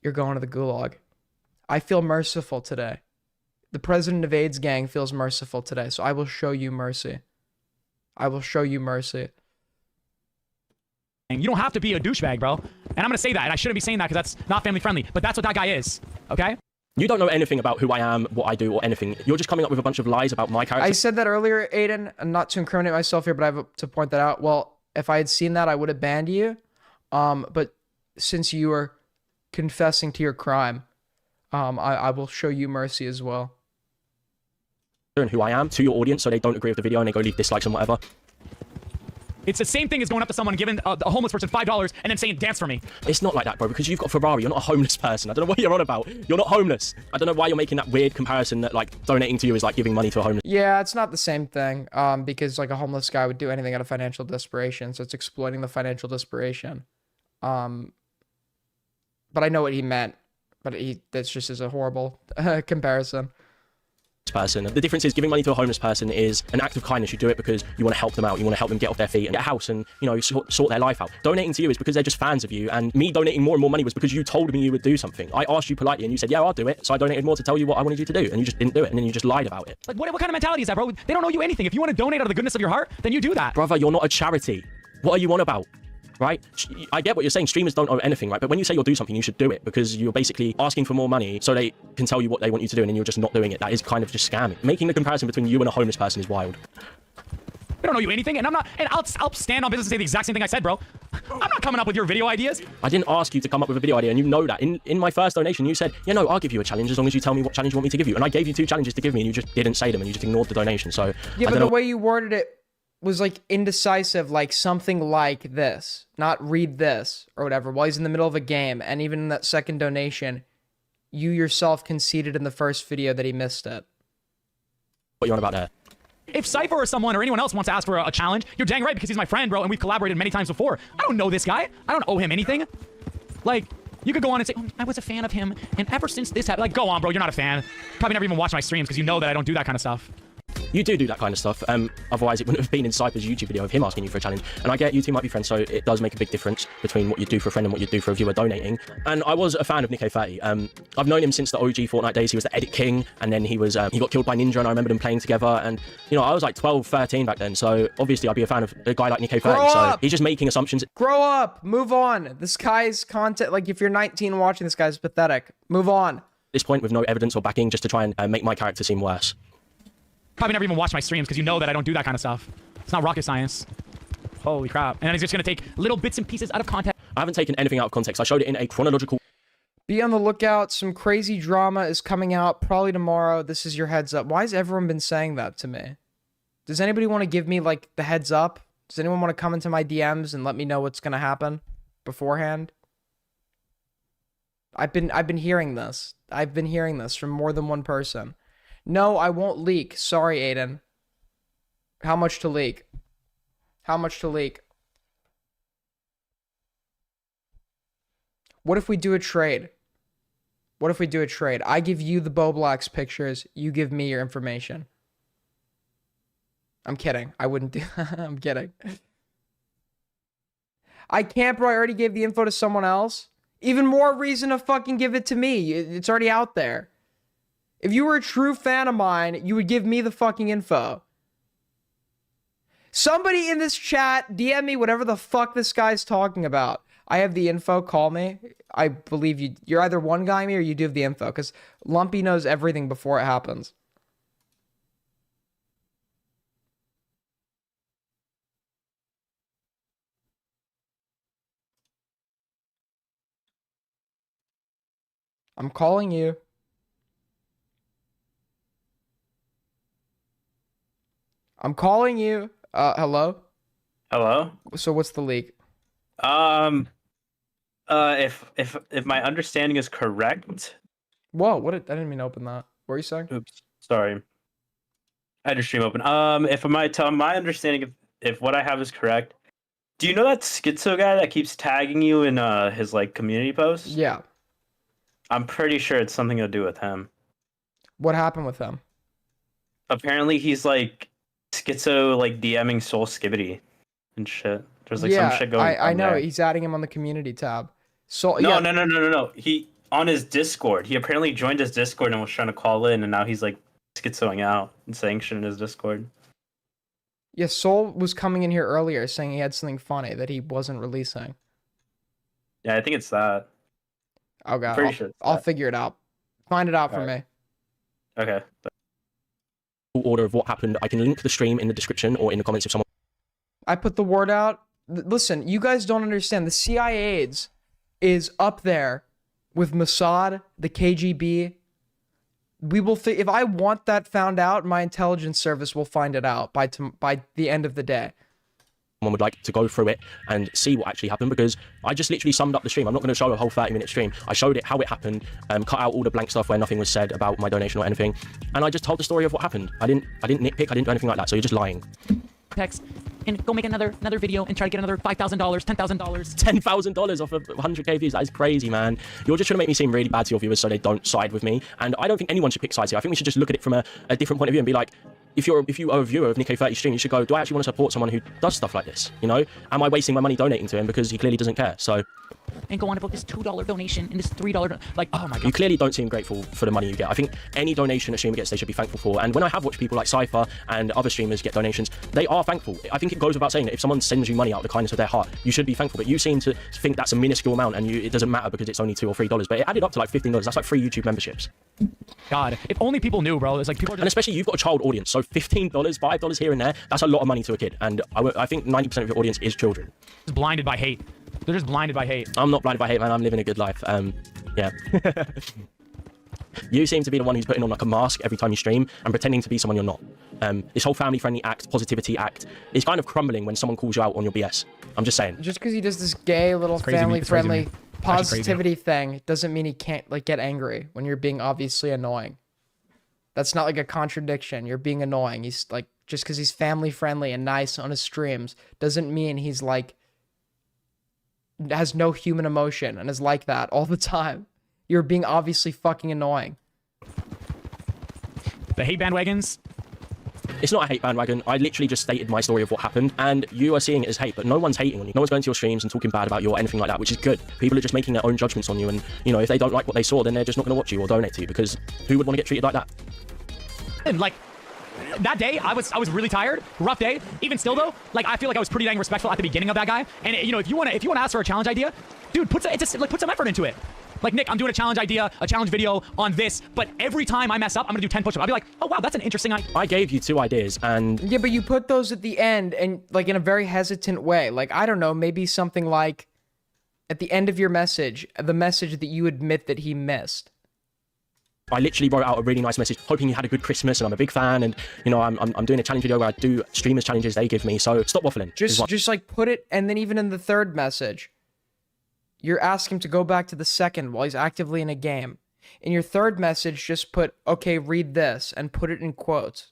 you're going to the gulag. I feel merciful today. The president of AIDS gang feels merciful today, so I will show you mercy. I will show you mercy. You don't have to be a douchebag, bro. And I'm gonna say that, and I shouldn't be saying that because that's not family friendly, but that's what that guy is, okay? You don't know anything about who I am, what I do, or anything. You're just coming up with a bunch of lies about my character. I said that earlier, Aiden, and not to incriminate myself here, but I have to point that out. Well, if I had seen that, I would have banned you. But since you are confessing to your crime, I will show you mercy as well. And who I am to your audience, so they don't agree with the video and they go leave dislikes and whatever. It's the same thing as going up to someone, giving a homeless person $5 and then saying, dance for me. It's not like that, bro, because you've got a Ferrari. You're not a homeless person. I don't know what you're on about. You're not homeless. I don't know why you're making that weird comparison that, like, donating to you is like giving money to a homeless. Yeah, it's not the same thing, because, like, a homeless guy would do anything out of financial desperation, so it's exploiting the financial desperation. But I know what he meant, but that's just as a horrible comparison. Person. The difference is giving money to a homeless person is an act of kindness. You do it because you want to help them out. You want to help them get off their feet and get a house and, you know, sort their life out. Donating to you is because they're just fans of you, and me donating more and more money was because you told me you would do something. I asked you politely and you said, yeah, I'll do it. So I donated more to tell you what I wanted you to do, and you just didn't do it, and then you just lied about it. Like, what kind of mentality is that, bro? They don't owe you anything. If you want to donate out of the goodness of your heart, then you do that. Brother, you're not a charity. What are you on about? Right? I get what you're saying. Streamers don't owe anything, right? But when you say you'll do something, you should do it, because you're basically asking for more money so they can tell you what they want you to do, and then you're just not doing it. That is kind of just scamming. Making the comparison between you and a homeless person is wild. I don't owe you anything, and I'll stand on business and say the exact same thing I said, bro. I'm not coming up with your video ideas. I didn't ask you to come up with a video idea, and you know that. In my first donation, you said, yeah, no, I'll give you a challenge as long as you tell me what challenge you want me to give you. And I gave you 2 challenges to give me, and you just didn't say them, and you just ignored the donation. So yeah, but the way you worded it was like indecisive, like something like this, not read this or whatever, while he's in the middle of a game. And even in that second donation, you yourself conceded in the first video that he missed it. What you on about there? If Cypher or someone or anyone else wants to ask for a challenge, you're dang right, because he's my friend, bro, and we've collaborated many times before. I don't know this guy. I don't owe him anything. Like, you could go on and say, oh, I was a fan of him, and ever since this happened, like, go on, bro, you're not a fan. Probably never even watch my streams, because you know that I don't do that kind of stuff. You do that kind of stuff. Otherwise, it wouldn't have been in Cypher's YouTube video of him asking you for a challenge. And I get you two might be friends, so it does make a big difference between what you do for a friend and what you do for a viewer donating. And I was a fan of Nico30. I've known him since the OG Fortnite days. He was the Edit King, and then he got killed by Ninja, and I remember them playing together. And, you know, I was like 12, 13 back then, so obviously I'd be a fan of a guy like Nico30. So he's just making assumptions. Grow up! Move on! This guy's content, like, if you're 19 watching this guy's pathetic. Move on. At this point, with no evidence or backing, just to try and make my character seem worse. Probably never even watch my streams, because you know that I don't do that kind of stuff. It's not rocket science. Holy crap. And then he's just going to take little bits and pieces out of context. I haven't taken anything out of context. I showed it in a chronological... Be on the lookout. Some crazy drama is coming out probably tomorrow. This is your heads up. Why has everyone been saying that to me? Does anybody want to give me, like, the heads up? Does anyone want to come into my DMs and let me know what's going to happen beforehand? I've been hearing this. I've been hearing this from more than one person. No, I won't leak. Sorry, Aiden. How much to leak? How much to leak? What if we do a trade? What if we do a trade? I give you the Boblox pictures. You give me your information. I'm kidding. I wouldn't do... I'm kidding. I can't, bro. I already gave the info to someone else. Even more reason to fucking give it to me. It's already out there. If you were a true fan of mine, you would give me the fucking info. Somebody in this chat, DM me whatever the fuck this guy's talking about. I have the info, call me. I believe you. You're either one guy me or you do have the info, because Lumpy knows everything before it happens. I'm calling you. I'm calling you. Hello? Hello? So what's the leak? If my understanding is correct. Whoa, I didn't mean to open that. What are you saying? Oops, sorry. I had your stream open. If my understanding, if what I have is correct, Do you know that schizo guy that keeps tagging you in his like community posts? Yeah. I'm pretty sure it's something to do with him. What happened with him? Apparently he's like schizo, like DMing Soul Skibbity and shit. There's like some shit going on. I know. there. He's adding him on the community tab. So No. He on his Discord. He apparently joined his Discord and was trying to call in, and now he's like schizoing out and saying shit in his Discord. Yeah, Soul was coming in here earlier saying he had something funny that he wasn't releasing. Yeah, I think it's that. Oh god, Pretty sure it's I'll that. figure it out. Find it out for Alright. me. Okay. Order of what happened. I can link the stream in the description or in the comments if someone. I put the word out. Listen, you guys don't understand. The CIA is up there with Mossad, the KGB. We will. If I want that found out, my intelligence service will find it out by the end of the day. Would like to go through it and see what actually happened, because I just literally summed up the stream. I'm not going to show a whole 30-minute stream. I showed it how it happened, cut out all the blank stuff where nothing was said about my donation or anything, and I just told the story of what happened. I didn't nitpick. I didn't do anything like that. So you're just lying. Text and go make another video and try to get another $5,000, $10,000. $10,000 off of 100k views. That is crazy, man. You're just trying to make me seem really bad to your viewers so they don't side with me. And I don't think anyone should pick sides here. I think we should just look at it from a different point of view and be like, if you are a viewer of Nick30 stream, you should go, do I actually want to support someone who does stuff like this? You know, am I wasting my money donating to him because he clearly doesn't care? So. And go on about this $2 donation and this $3 like, oh my god. You clearly don't seem grateful for the money you get. I think any donation a streamer gets, they should be thankful for. And when I have watched people like Cypher and other streamers get donations, they are thankful. I think it goes without saying that if someone sends you money out of the kindness of their heart, you should be thankful. But you seem to think that's a minuscule amount and it doesn't matter because it's only $2 or $3. But it added up to like $15. That's like 3 YouTube memberships. God, if only people knew, bro. It's like people are just... And especially you've got a child audience, so $15, $5 here and there, that's a lot of money to a kid. And I think 90% of your audience is children. Just blinded by hate. They're just blinded by hate. I'm not blinded by hate, man. I'm living a good life. Yeah. You seem to be the one who's putting on like a mask every time you stream and pretending to be someone you're not. This whole family-friendly act, positivity act, is kind of crumbling when someone calls you out on your BS. I'm just saying. Just because he does this gay little family-friendly positivity thing doesn't mean he can't like get angry when you're being obviously annoying. That's not like a contradiction. You're being annoying. He's like, just because he's family-friendly and nice on his streams doesn't mean he's like has no human emotion and is like that all the time. You're being obviously fucking annoying. The hate bandwagons. It's not a hate bandwagon. I literally just stated my story of what happened, and you are seeing it as hate, but no one's hating on you. No one's going to your streams and talking bad about you or anything like that, which is good. People are just making their own judgments on you, and, you know, if they don't like what they saw, then they're just not going to watch you or donate to you, because who would want to get treated like that? And like, that day, I was really tired. Rough day. Even still, though, like, I feel like I was pretty dang respectful at the beginning of that guy. And, you know, if you want to ask for a challenge idea, dude, put some effort into it. Like, Nick, I'm doing a challenge idea, a challenge video on this, but every time I mess up, I'm gonna do 10 push-ups. I'll be like, oh, wow, that's an interesting idea. I gave you 2 ideas, and... Yeah, but you put those at the end, and, like, in a very hesitant way. Like, I don't know, maybe something like, at the end of your message, the message that you admit that he missed. I literally wrote out a really nice message, hoping you had a good Christmas, and I'm a big fan, and, you know, I'm doing a challenge video where I do streamers challenges they give me, so stop waffling. Just like, put it, and then even in the third message, you're asking him to go back to the second while he's actively in a game. In your third message, just put, okay, read this, and put it in quotes.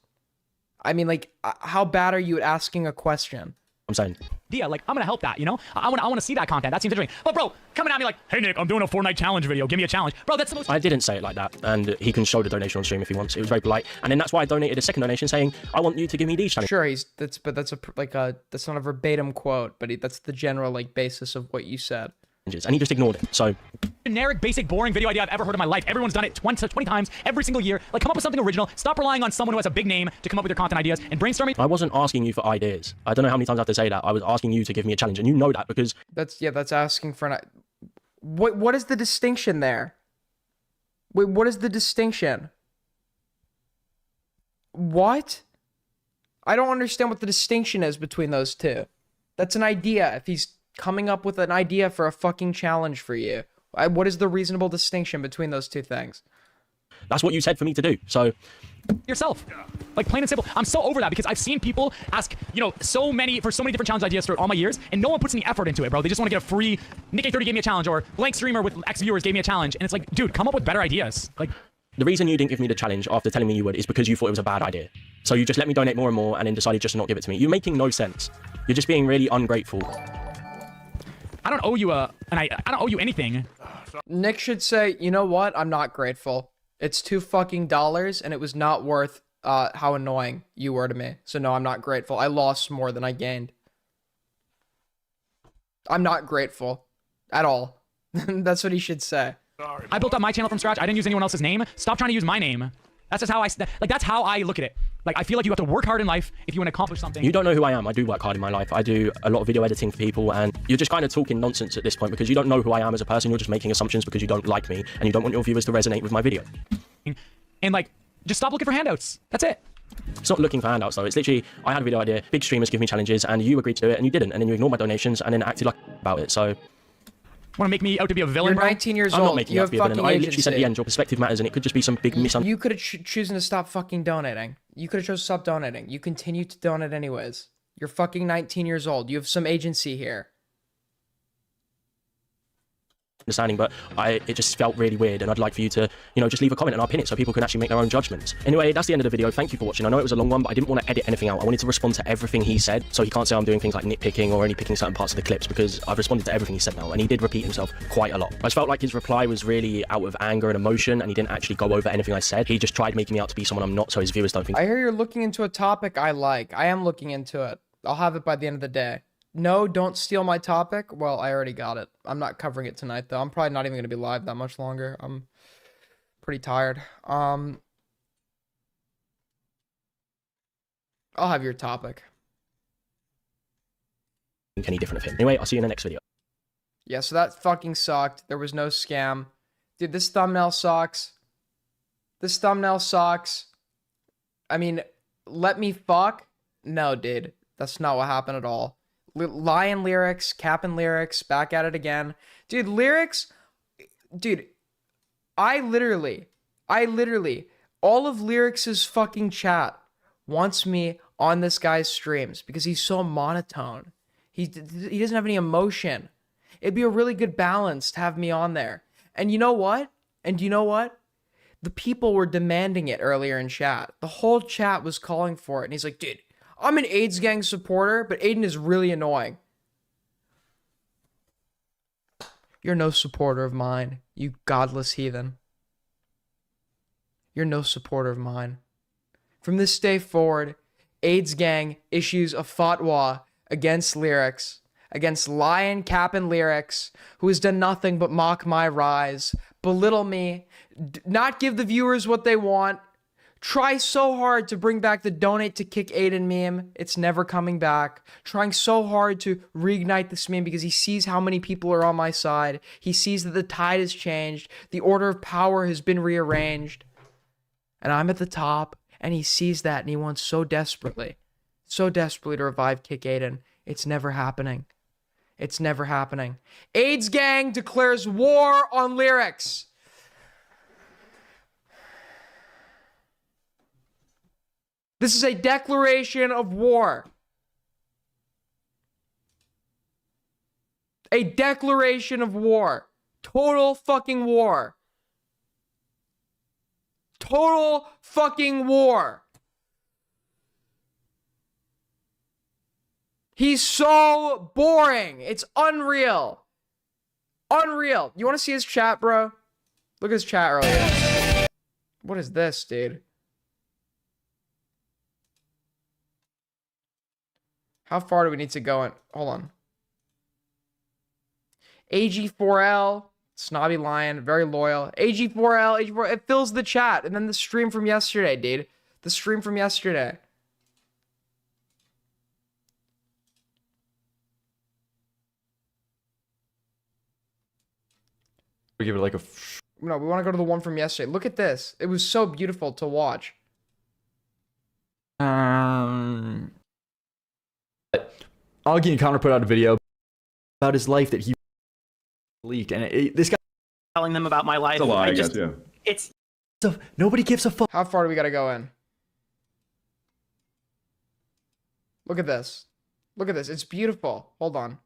I mean, like, how bad are you at asking a question? I'm saying. Yeah, like, I'm gonna help that, you know? I wanna see that content. That seems interesting. But bro, coming at me like, hey Nick, I'm doing a Fortnite challenge video. Give me a challenge. Bro, that's the most... I didn't say it like that, and he can show the donation on stream if he wants. It was very polite. And then that's why I donated a second donation saying, I want you to give me these challenges. Sure, that's not a verbatim quote, but that's the general, like, basis of what you said. And he just ignored it, so... Generic, basic, boring video idea I've ever heard in my life. Everyone's done it 20 times every single year. Like, come up with something original. Stop relying on someone who has a big name to come up with your content ideas and brainstorming. I wasn't asking you for ideas. I don't know how many times I have to say that. I was asking you to give me a challenge, and you know that because... That's asking for an... What is the distinction there? Wait, what is the distinction? What? I don't understand what the distinction is between those two. That's an idea. If he's coming up with an idea for a fucking challenge for you, what is the reasonable distinction between those two things? That's what you said for me to do, so... Yourself. Like, plain and simple. I'm so over that because I've seen people ask, you know, so many different challenge ideas throughout all my years, and no one puts any effort into it, bro. They just want to get a free Nick30 gave me a challenge, or Blank Streamer with X viewers gave me a challenge, and it's like, dude, come up with better ideas. Like, the reason you didn't give me the challenge after telling me you would is because you thought it was a bad idea. So you just let me donate more and more and then decided just to not give it to me. You're making no sense. You're just being really ungrateful. I don't owe you I don't owe you anything. Nick should say, you know what? I'm not grateful. It's $2 fucking, and it was not worth how annoying you were to me. So no, I'm not grateful. I lost more than I gained. I'm not grateful at all. That's what he should say. I built up my channel from scratch. I didn't use anyone else's name. Stop trying to use my name. That's just how that's how I look at it. Like, I feel like you have to work hard in life if you want to accomplish something. You don't know who I am. I do work hard in my life. I do a lot of video editing for people, and you're just kind of talking nonsense at this point because you don't know who I am as a person. You're just making assumptions because you don't like me and you don't want your viewers to resonate with my video. And like, just stop looking for handouts. That's it. It's not looking for handouts though. It's literally, I had a video idea, big streamers give me challenges, and you agreed to do it and you didn't, and then you ignored my donations and then acted like about it. So want to make me out to be a villain? You're 19 years I'm old. not making you you out have to be a villain. fucking I agency. literally said at the end, your perspective matters, and it could just be some big misunderstanding. You could have chosen to stop fucking donating. You could have chosen to stop donating. You continue to donate anyways. You're fucking 19 years old. You have some agency here. But it just felt really weird, and I'd like for you to, you know, just leave a comment and I'll pin it so people can actually make their own judgments. Anyway, that's the end of the video. Thank you for watching. I know it was a long one, but I didn't want to edit anything out. I wanted to respond to everything he said, so he can't say I'm doing things like nitpicking or only picking certain parts of the clips, because I've responded to everything he said now, and he did repeat himself quite a lot. I just felt like his reply was really out of anger and emotion, and he didn't actually go over anything I said. He just tried making me out to be someone I'm not, so his viewers don't think. I hear you're looking into a topic I like. I am looking into it. I'll have it by the end of the day. No, don't steal my topic. Well, I already got it. I'm not covering it tonight, though. I'm probably not even going to be live that much longer. I'm pretty tired. I'll have your topic. Any different of him. Anyway, I'll see you in the next video. Yeah, so that fucking sucked. There was no scam. Dude, this thumbnail sucks. This thumbnail sucks. I mean, let me fuck? No, dude. That's not what happened at all. Lion lyrics, capping lyrics, back at it again. Dude, lyrics, dude, I literally, all of Lyrics' fucking chat wants me on this guy's streams because he's so monotone. He doesn't have any emotion. It'd be a really good balance to have me on there. And you know what? The people were demanding it earlier in chat. The whole chat was calling for it. And he's like, dude, I'm an AIDS gang supporter, but Aiden is really annoying. You're no supporter of mine, you godless heathen. You're no supporter of mine. From this day forward, AIDS gang issues a fatwa against Lyrics, against Lion Cap'n Lyrics, who has done nothing but mock my rise, belittle me, not give the viewers what they want, try so hard to bring back the donate to kick Aiden meme. It's never coming back. Trying so hard to reignite this meme because he sees how many people are on my side. He sees that the tide has changed. The order of power has been rearranged. And I'm at the top. And he sees that and he wants so desperately to revive Kick Aiden. It's never happening. It's never happening. AIDS gang declares war on Lyrics. This is a declaration of war. A declaration of war. Total fucking war. Total fucking war. He's so boring. It's unreal. Unreal. You want to see his chat, bro? Look at his chat earlier. What is this, dude? How far do we need to go in? Hold on. AG4L, Snobby Lion, very loyal. AG4L, it fills the chat. And then the stream from yesterday, dude. The stream from yesterday. We give it like a... No, we want to go to the one from yesterday. Look at this. It was so beautiful to watch. Augie and Connor put out a video about his life that he leaked, and this guy telling them about my life. It's a lie, I guess, yeah. It's so nobody gives a fuck. How far do we gotta go in? Look at this. Look at this. It's beautiful. Hold on.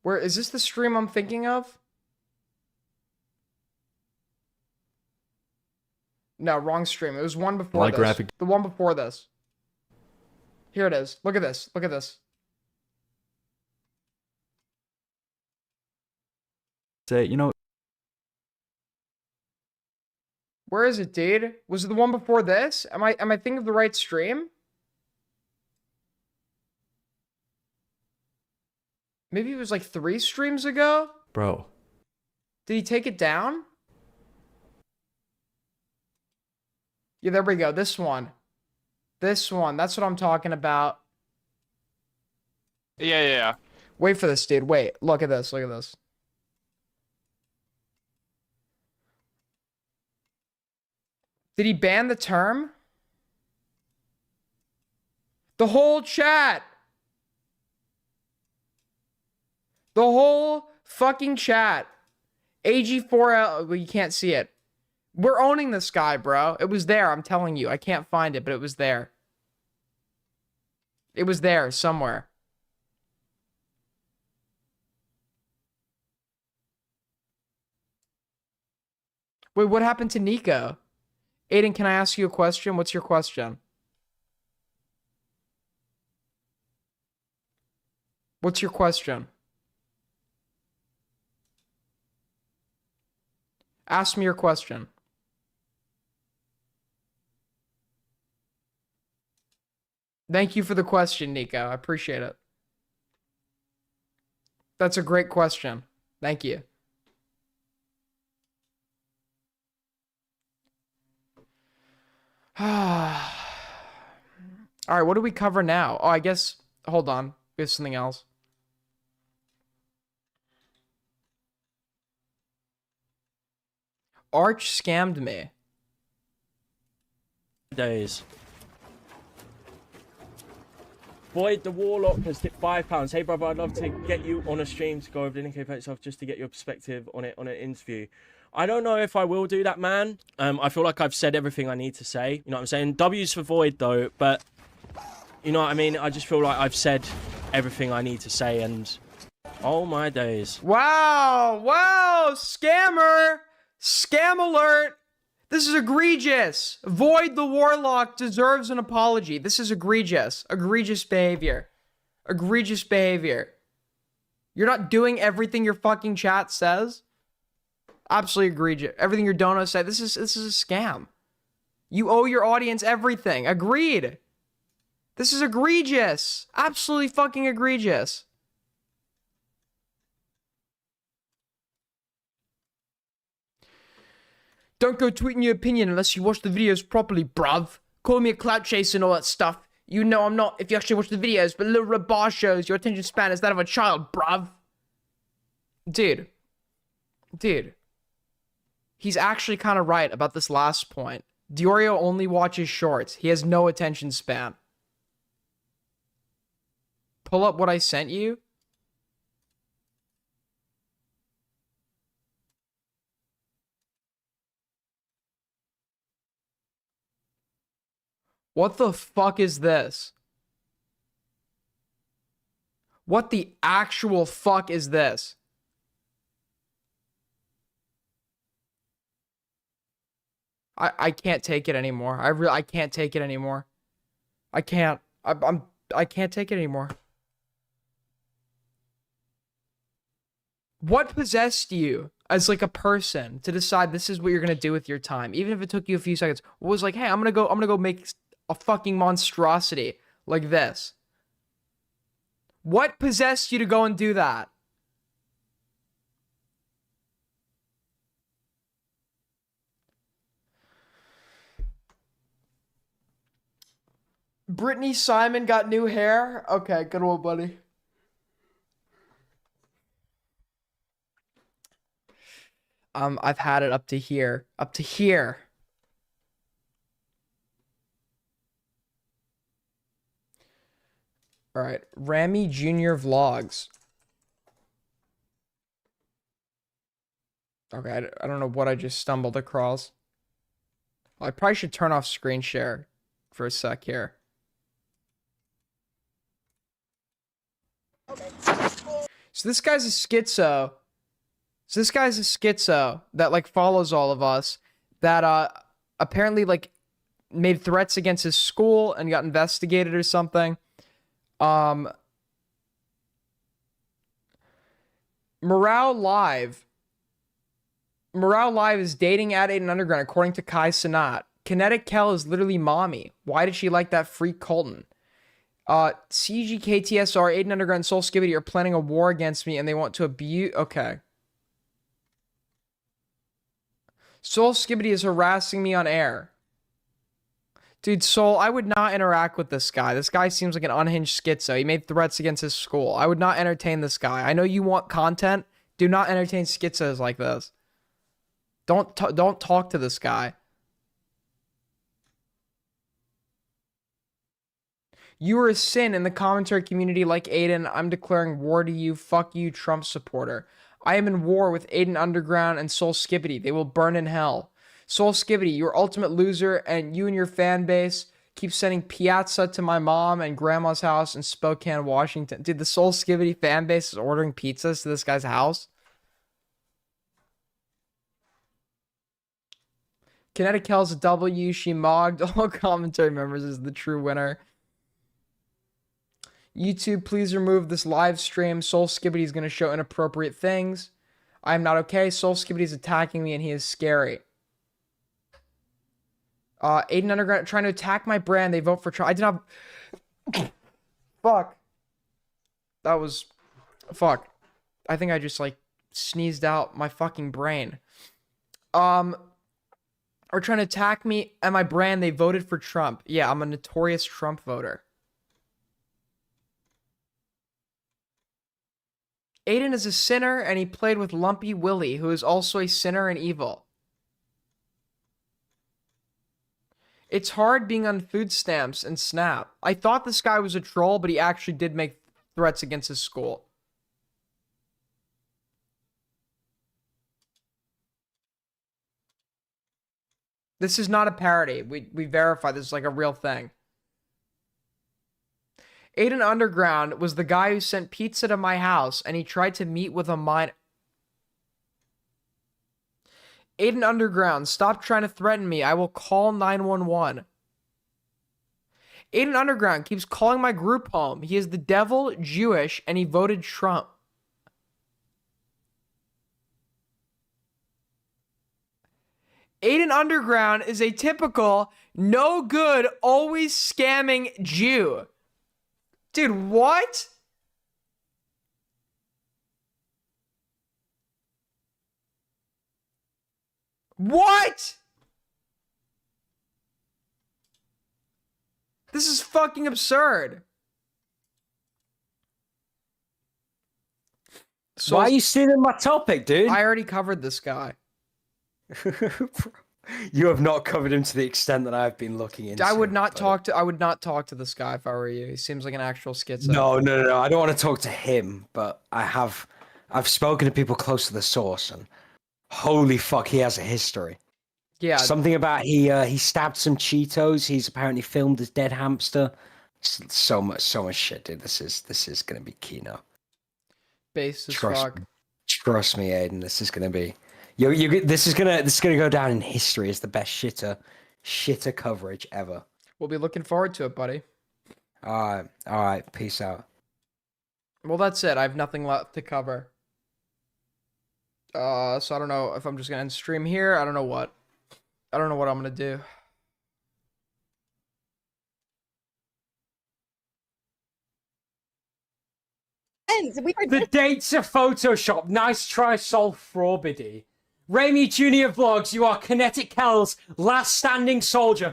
Where is this the stream I'm thinking of? No, wrong stream. It was one before Like this. graphic. The one before this. Here it is. Look at this. Look at this. Say, you know, Where is it, dude? Was it the one before this? Am I thinking of the right stream? Maybe it was like 3 streams ago? bro. Did he take it down? Yeah, there we go. This one. This one. That's what I'm talking about. Yeah. Wait for this, dude. Wait. Look at this. Look at this. Did he ban the term? The whole chat. The whole fucking chat. AG4L. Well, you can't see it. We're owning this guy, bro. It was there. I'm telling you. I can't find it, but it was there. It was there somewhere. Wait, what happened to Nico? Aiden, can I ask you a question? What's your question? What's your question? Ask me your question. Thank you for the question, Nico. I appreciate it. That's a great question. Thank you. All right, what do we cover now? Oh, I guess, hold on. There's something else. Arch scammed me. Days. Void the Warlock has tipped £5. Hey brother, I'd love to get you on a stream to go over the Nico itself just to get your perspective on it on an interview. I don't know if I will do that, man. I feel like I've said everything I need to say. You know what I'm saying? W's for Void though, but you know what I mean? I just feel like I've said everything I need to say and oh my days. Wow, wow, scammer, scam alert. This is egregious. Void the Warlock deserves an apology. This is egregious. Egregious behavior. Egregious behavior. You're not doing everything your fucking chat says. Absolutely egregious. Everything your donuts say. This is a scam. You owe your audience everything. Agreed. This is egregious. Absolutely fucking egregious. Don't go tweeting your opinion unless you watch the videos properly, bruv. Call me a clout chaser and all that stuff. You know I'm not if you actually watch the videos, but little bar shows your attention span is that of a child, bruv. Dude. He's actually kind of right about this last point. Diorio only watches shorts. He has no attention span. Pull up what I sent you. What the fuck is this? What the actual fuck is this? I can't take it anymore. I can't take it anymore. I can't. I can't take it anymore. What possessed you as like a person to decide this is what you're gonna do with your time, even if it took you a few seconds? What was like, hey, I'm gonna go make a fucking monstrosity like this? What possessed you to go and do that? Brittany Simon got new hair? Okay, good one, buddy. I've had it up to here. Up to here. All right, Rami Junior Vlogs. Okay, I don't know what I just stumbled across. I probably should turn off screen share for a sec here. So this guy's a schizo. that like follows all of us. That apparently like made threats against his school and got investigated or something. Morale Live is dating at Aiden Underground according to Kai Sanat. Kinetic Kel is literally mommy. Why did she like that freak Colton? CGKTSR, Aiden Underground, and Soul Skibbity are planning a war against me and they want to abuse. Okay. Soul Skibbity is harassing me on air. Dude, Soul, I would not interact with this guy. This guy seems like an unhinged schizo. He made threats against his school. I would not entertain this guy. I know you want content. Do not entertain schizos like this. Don't talk to this guy. You are a sin in the commentary community like Aiden. I'm declaring war to you. Fuck you, Trump supporter. I am in war with Aiden Underground and Soul Skibbity. They will burn in hell. Soul Skibbity, you're ultimate loser, and you and your fan base keep sending piazza to my mom and grandma's house in Spokane, Washington. Dude, the Soul Skibbity fan base is ordering pizzas to this guy's house. Kinetic Hell's a W. She mogged all commentary members as the true winner. YouTube, please remove this live stream. Soul Skibbity is going to show inappropriate things. I am not okay. Soul Skibbity is attacking me and he is scary. Aiden Underground trying to attack my brand. They vote for Trump. I did not. Fuck. That was. Fuck. I think I just like sneezed out my fucking brain. Are trying to attack me and my brand. They voted for Trump. Yeah, I'm a notorious Trump voter. Aiden is a sinner and he played with Lumpy Willie, who is also a sinner and evil. It's hard being on food stamps and Snap. I thought this guy was a troll, but he actually did make threats against his school. This is not a parody. We verify this is like a real thing. Aiden Underground was the guy who sent pizza to my house and he tried to meet with a minor. Aiden Underground, stop trying to threaten me. I will call 911. Aiden Underground keeps calling my group home. He is the devil, Jewish, and he voted Trump. Aiden Underground is a typical, no good, always scamming Jew. Dude, what? What? This is fucking absurd. So why are you stealing my topic, dude? I already covered this guy. You have not covered him to the extent that I've been looking into. I would not talk to this guy if I were you. He seems like an actual schizo. No. I don't want to talk to him, but I've spoken to people close to the source, and holy fuck, he has a history. Yeah. Something about he stabbed some Cheetos. He's apparently filmed his dead hamster. So much shit, dude. This is gonna be Kino. Base as fuck. Trust me, Aiden. This is gonna be. This is gonna go down in history as the best shitter coverage ever. We'll be looking forward to it, buddy. All right. Peace out. Well, that's it. I have nothing left to cover. So I don't know if I'm just gonna end stream here. I don't know what I'm gonna do. The dates are Photoshop. Nice try, Sol Frobity. Raimi Junior Vlogs, you are Kinetic Hell's last standing soldier.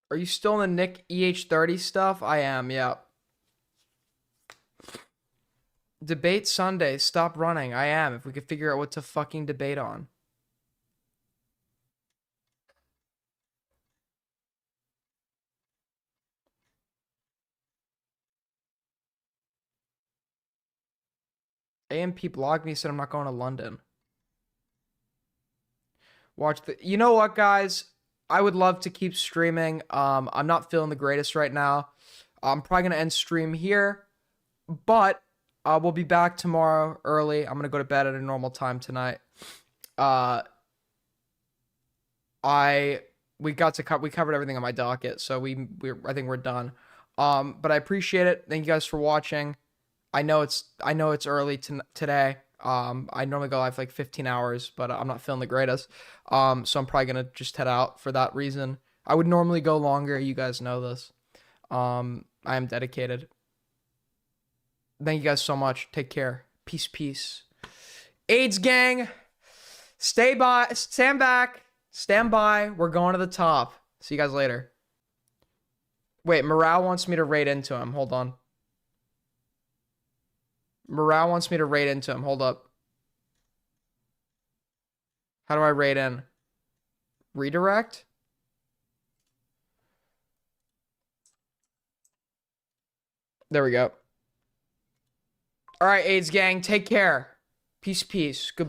Are you still in the Nick EH30 stuff? I am, yeah. Debate Sunday, stop running. I am, if we could figure out what to fucking debate on. AMP blogged me, said I'm not going to London. Watch the... You know what, guys? I would love to keep streaming. I'm not feeling the greatest right now. I'm probably going to end stream here. But We'll be back tomorrow early. I'm gonna go to bed at a normal time tonight. We covered everything on my docket, so I think we're done. But I appreciate it. Thank you guys for watching. I know it's early today. I normally go live for like 15 hours, but I'm not feeling the greatest. So I'm probably gonna just head out for that reason. I would normally go longer. You guys know this. I am dedicated. Thank you guys so much. Take care. Peace, peace. AIDS gang, stand back, stand by. We're going to the top. See you guys later. Wait, Morale wants me to raid into him. Hold on. Morale wants me to raid into him. Hold up. How do I raid in? Redirect? There we go. All right, AIDS gang, take care. Peace, peace. Goodbye.